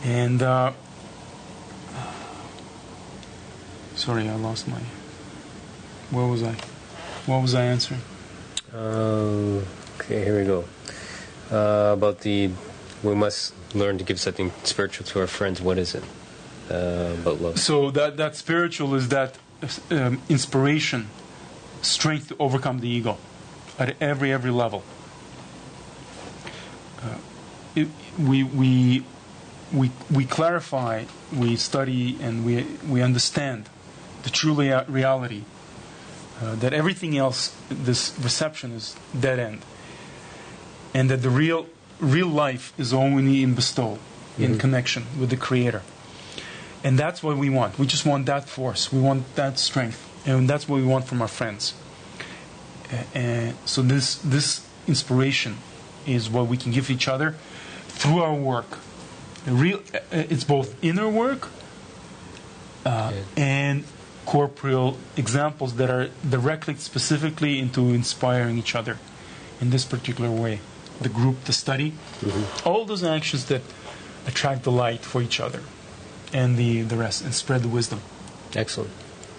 And, sorry, I lost my... Where was I? What was I answering? Okay, here we go. About we must learn to give something spiritual to our friends. What is it about love? So that spiritual is that inspiration, strength to overcome the ego at every level. We clarify, we study, and we understand the true reality. That everything else, this reception, is dead end, and that the real life is only in bestow, in connection with the Creator, and that's what we want. We just want that force, we want that strength, and that's what we want from our friends. And so this inspiration is what we can give each other through our work. It's both inner work and corporeal examples that are directly, specifically into inspiring each other in this particular way. The group, the study, all those actions that attract the light for each other, and the rest, and spread the wisdom. Excellent.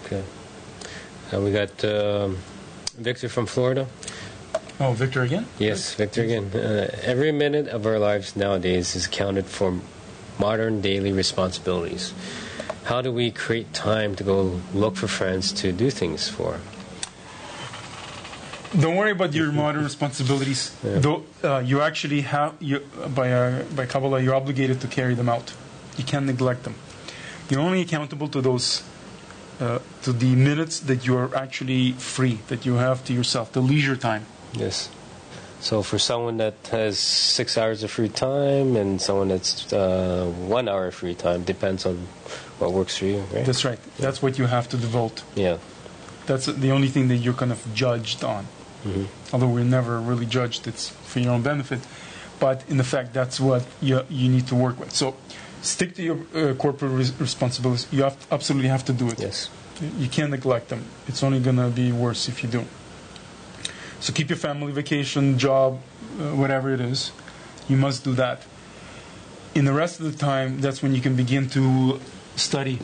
Okay. We got Victor from Florida. Oh, Victor again? Yes, Victor again. Every minute of our lives nowadays is accounted for modern daily responsibilities. How do we create time to go look for friends to do things for? Don't worry about your modern responsibilities. Yeah. Though you actually have, by Kabbalah, you're obligated to carry them out. You can't neglect them. You're only accountable to those, to the minutes that you are actually free, that you have to yourself, the leisure time. Yes. So for someone that has 6 hours of free time and someone that's 1 hour of free time, depends on what works for you, right? That's right. That's what you have to devote. Yeah. That's the only thing that you're kind of judged on. Although we're never really judged, it's for your own benefit. But in effect, that's what you need to work with. So stick to your corporate responsibilities. You absolutely have to do it. Yes. You can't neglect them. It's only going to be worse if you do. So keep your family, vacation, job, whatever it is. You must do that. In the rest of the time, that's when you can begin to study.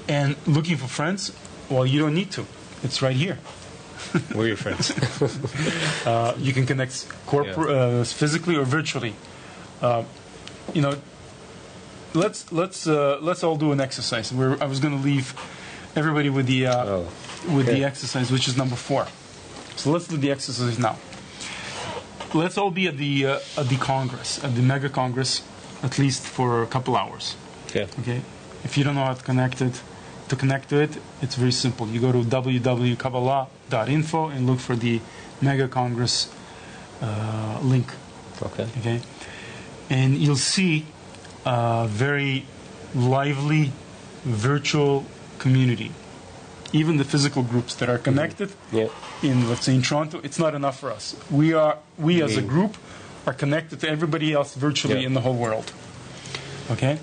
And looking for friends, well, you don't need to. It's right here. We're your friends. You can connect physically or virtually. Let's all do an exercise. I was going to leave everybody with the the exercise, which is number 4. So let's do the exercise now. Let's all be at the Congress, at the Mega Congress, at least for a couple hours. Okay. Okay. If you don't know how to connect to it, it's very simple. You go to www.kabbalahinfo and look for the Mega Congress link. Okay. Okay. And you'll see a very lively virtual community. Even the physical groups that are connected in, let's say, in Toronto, it's not enough for us. We as a group are connected to everybody else virtually in the whole world. Okay?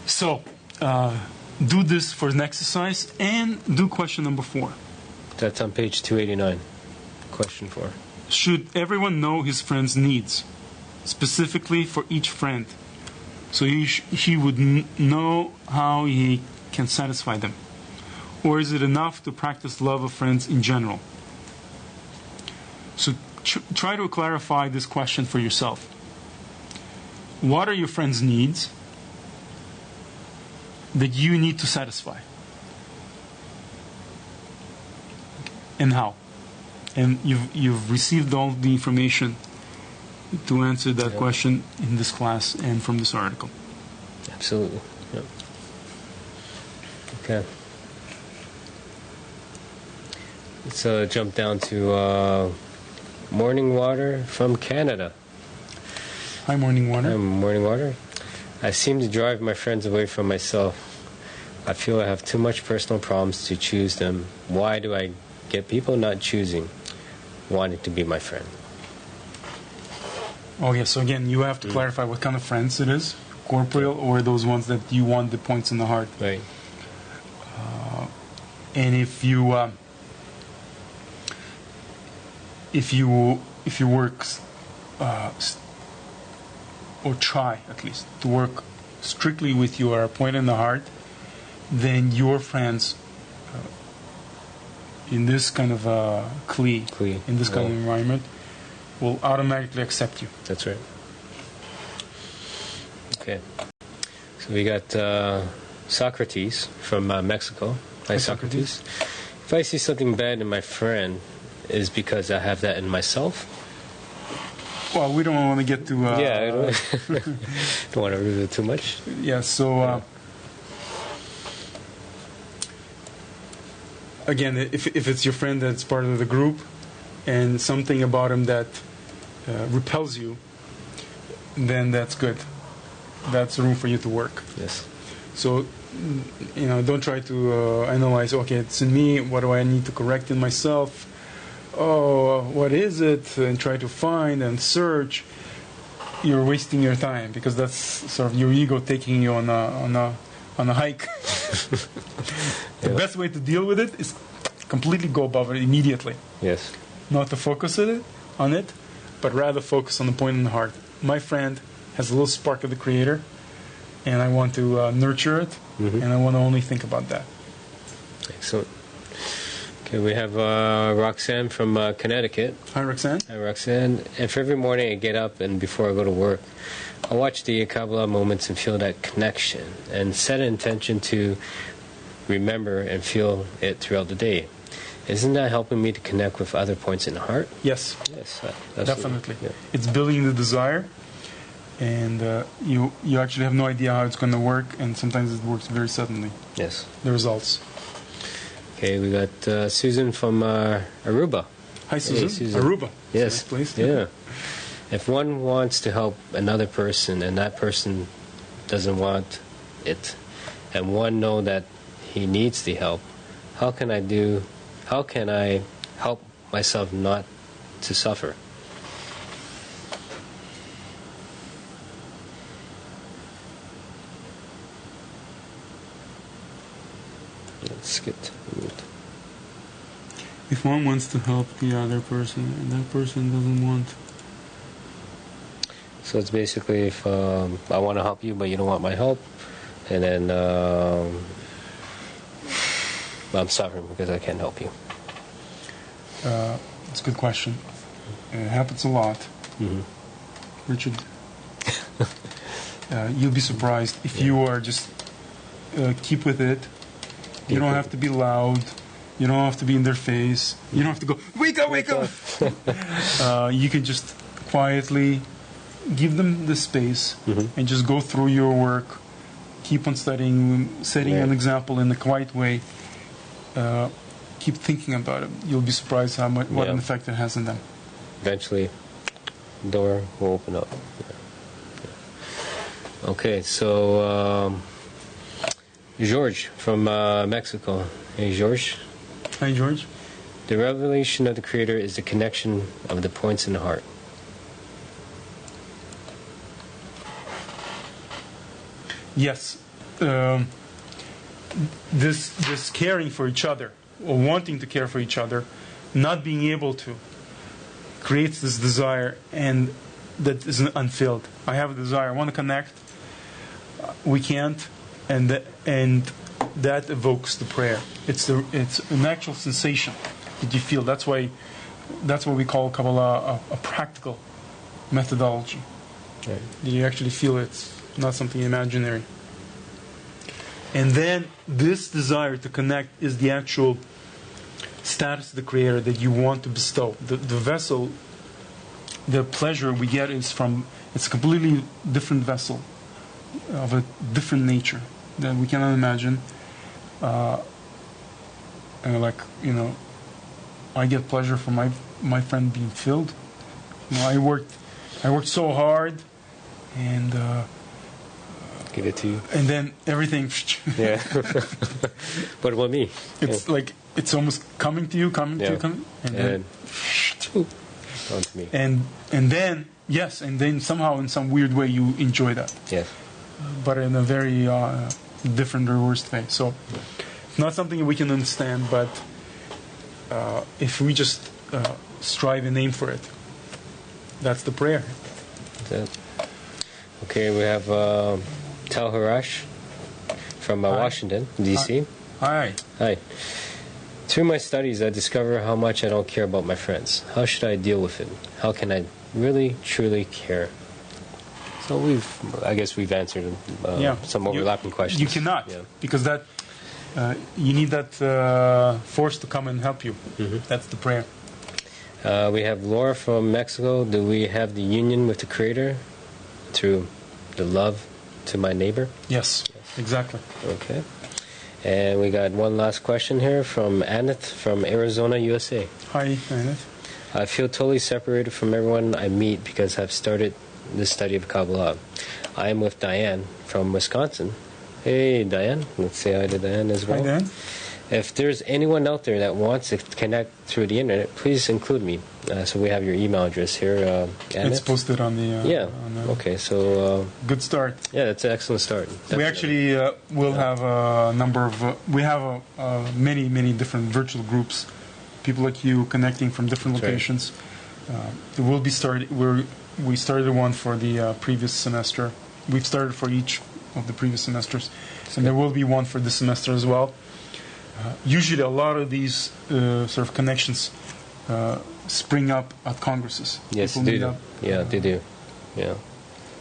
So, do this for an exercise and do question number 4. That's on page 289. Question 4. Should everyone know his friend's needs, specifically for each friend, so he would know how he can satisfy them? Or is it enough to practice love of friends in general? So try to clarify this question for yourself. What are your friends' needs that you need to satisfy? And how? And you've received all the information to answer that question in this class and from this article. Absolutely. Yep. Okay. Let's jump down to Morning Water from Canada. Hi, Morning Water. Hi, Morning Water. I seem to drive my friends away from myself. I feel I have too much personal problems to choose them. Why do I Get people not choosing, wanting to be my friend. Okay, so again, you have to clarify what kind of friends it is, corporeal or those ones that you want the points in the heart. Right. And if you work or try at least to work strictly with your point in the heart, then your friends in this kind of kli, in this kind of environment, will automatically accept you. That's right. Okay. So we got Socrates from Mexico. Hi, Socrates. If I see something bad in my friend, is because I have that in myself? Well, we don't want to get to... yeah, I don't want to reveal too much. Yeah, so... again, if it's your friend that's part of the group, and something about him that repels you, then that's good. That's room for you to work. Yes. So, don't try to analyze, okay, it's in me, what do I need to correct in myself? Oh, what is it? And try to find and search. You're wasting your time, because that's sort of your ego taking you on a hike. The best way to deal with it is completely go above it immediately. Yes. Not to focus on it, but rather focus on the point in the heart. My friend has a little spark of the Creator, and I want to nurture it, and I want to only think about that. Excellent. Okay, we have Roxanne from Connecticut. Hi, Roxanne. Hi, Roxanne. If every morning I get up and before I go to work, I watch the Kabbalah moments and feel that connection and set an intention to remember and feel it throughout the day. Isn't that helping me to connect with other points in the heart? Yes. Yes, Definitely. Yeah. It's building the desire, and you actually have no idea how it's going to work, and sometimes it works very suddenly. Yes. The results. Okay, we got Susan from Aruba. Hi, Susan. Hey, Susan. Aruba. Yes. Please. Yeah. If one wants to help another person and that person doesn't want it, and one know that he needs the help, how can I help myself not to suffer? Let's get to it. If one wants to help the other person and that person doesn't want... So it's basically if I want to help you but you don't want my help, and then I'm suffering because I can't help you. It's a good question. It happens a lot. Richard, you'll be surprised if you are just keep with it. You don't have to be loud. You don't have to be in their face. You don't have to go, wake up, wake up. You can just quietly give them the space and just go through your work. Keep on studying, setting an example in a quiet way. Keep thinking about it. You'll be surprised how much what an effect it has on them. Eventually, the door will open up. Okay, so George from Mexico. Hey, George. Hi, George. The revelation of the Creator is the connection of the points in the heart. Yes. This caring for each other, or wanting to care for each other, not being able to, creates this desire, and that is unfilled. I have a desire. I want to connect. We can't, and that evokes the prayer. It's a natural sensation that you feel. That's why we call Kabbalah a practical methodology. Right. You actually feel it's not something imaginary. And then this desire to connect is the actual status of the Creator that you want to bestow. The vessel, the pleasure we get is from, it's a completely different vessel of a different nature that we cannot imagine. I get pleasure from my friend being filled. I worked so hard, and give it to you. And then everything. Yeah. What about me? It's like it's almost coming to you, coming, and then on to me. and then yes, and then somehow in some weird way you enjoy that. Yes. But in a very different or worse way. So it's not something we can understand, but if we just strive and aim for it, that's the prayer. That's it. Okay, we have Tal Harash from Washington, D.C. Hi. Hi. Through my studies, I discover how much I don't care about my friends. How should I deal with it? How can I really, truly care? So I guess we've answered some overlapping questions. You cannot, because that you need that force to come and help you. Mm-hmm. That's the prayer. We have Laura from Mexico. Do we have the union with the Creator through the love to my neighbor? Yes. Exactly. Okay. And we got one last question here from Aneth from Arizona, USA. Hi, Aneth. I feel totally separated from everyone I meet because I've started the study of Kabbalah. I am with Diane from Wisconsin. Hey, Diane. Let's say hi to Diane as well. Hi, Diane. If there's anyone out there that wants to connect through the internet, please include me. So we have your email address here. It's posted on the... Okay, so... good start. Yeah, that's an excellent start. Definitely. We actually will have a number of... we have many, many different virtual groups. People like you connecting from different locations. It will be started... We started one for the previous semester. We've started for each of the previous semesters. And there will be one for this semester as well. Usually a lot of these sort of connections spring up at congresses. Yes, they do. Yeah, they do. Yeah.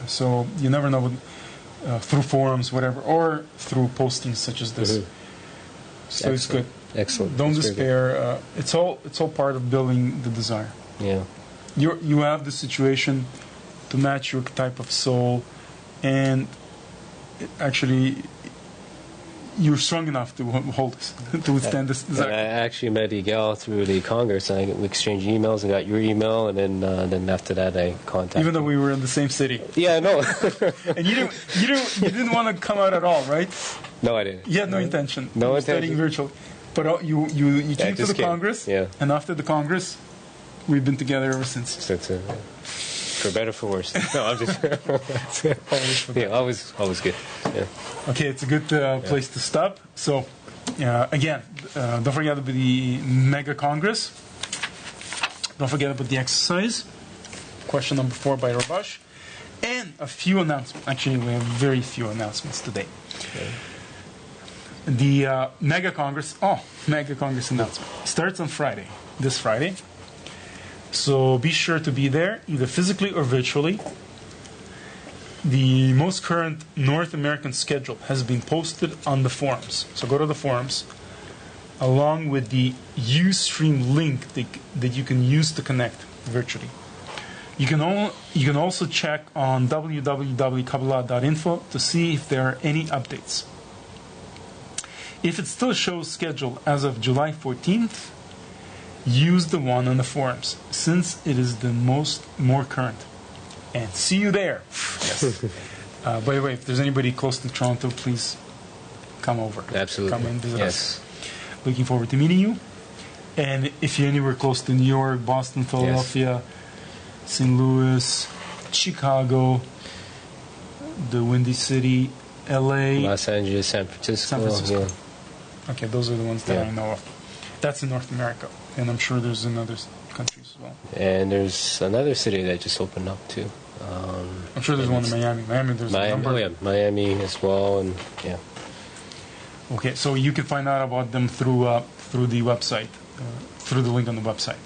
So you never know what, through forums, whatever, or through postings such as this. Mm-hmm. So it's good. Excellent. Don't despair. It's all part of building the desire. Yeah. You have the situation to match your type of soul, and actually you're strong enough to hold this, to withstand this desire. I actually met Yigal through the Congress. We exchanged emails. I got your email, and then after that I contacted. Even though we were in the same city. Yeah, I know. And you didn't want to come out at all, right? No, I didn't. You had no intention. No you were intention. Studying virtual, but you came to the Congress. Yeah. And after the Congress, we've been together ever since. That's it. For better, or for worse. No, I'm just. always good. Yeah. Okay, it's a good place to stop. So, again, don't forget about the Mega Congress. Don't forget about the exercise. Question number 4 by Rabash. And a few announcements. Actually, we have very few announcements today. Okay. The Mega Congress announcement starts on Friday, this Friday. So be sure to be there, either physically or virtually. The most current North American schedule has been posted on the forums. So go to the forums, along with the Ustream link that you can use to connect virtually. You can also check on www.Kabbalah.info to see if there are any updates. If it still shows schedule as of July 14th, use the one on the forums, since it is the more current. And see you there. Yes. By the way, if there's anybody close to Toronto, please come over. Absolutely. Come and visit us. Looking forward to meeting you. And if you're anywhere close to New York, Boston, Philadelphia, St. Louis, Chicago, the Windy City, LA, Los Angeles, San Francisco. Yeah. Okay, those are the ones that I know of. That's in North America. And I'm sure there's in other countries as well. And there's another city that just opened up too. I'm sure there's one in Miami. There's a number. Oh yeah, Miami as well, and yeah. Okay, so you can find out about them through the website, through the link on the website.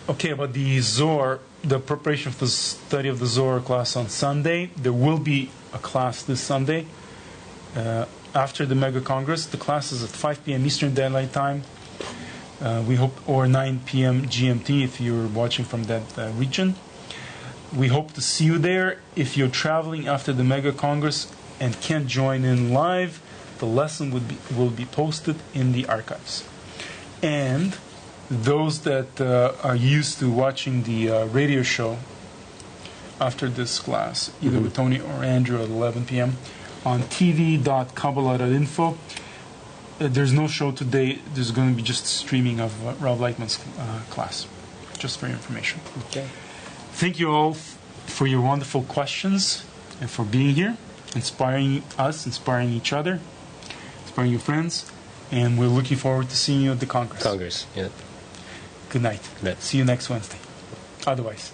Okay, about the Zohar, the preparation for the study of the Zohar class on Sunday. There will be a class this Sunday. After the Mega Congress, the class is at 5 p.m. Eastern Daylight Time. We hope, or 9 p.m. GMT if you're watching from that region. We hope to see you there. If you're traveling after the Mega Congress and can't join in live, the lesson will be posted in the archives. And those that are used to watching the radio show after this class, either with Tony or Andrew at 11 p.m. on tv.kabbalah.info. There's no show today. There's going to be just streaming of Rav Leitman's class, just for your information. Okay. Thank you all for your wonderful questions and for being here, inspiring us, inspiring each other, inspiring your friends, and we're looking forward to seeing you at the Congress. Yeah. Good night. Good night. See you next Wednesday. Otherwise.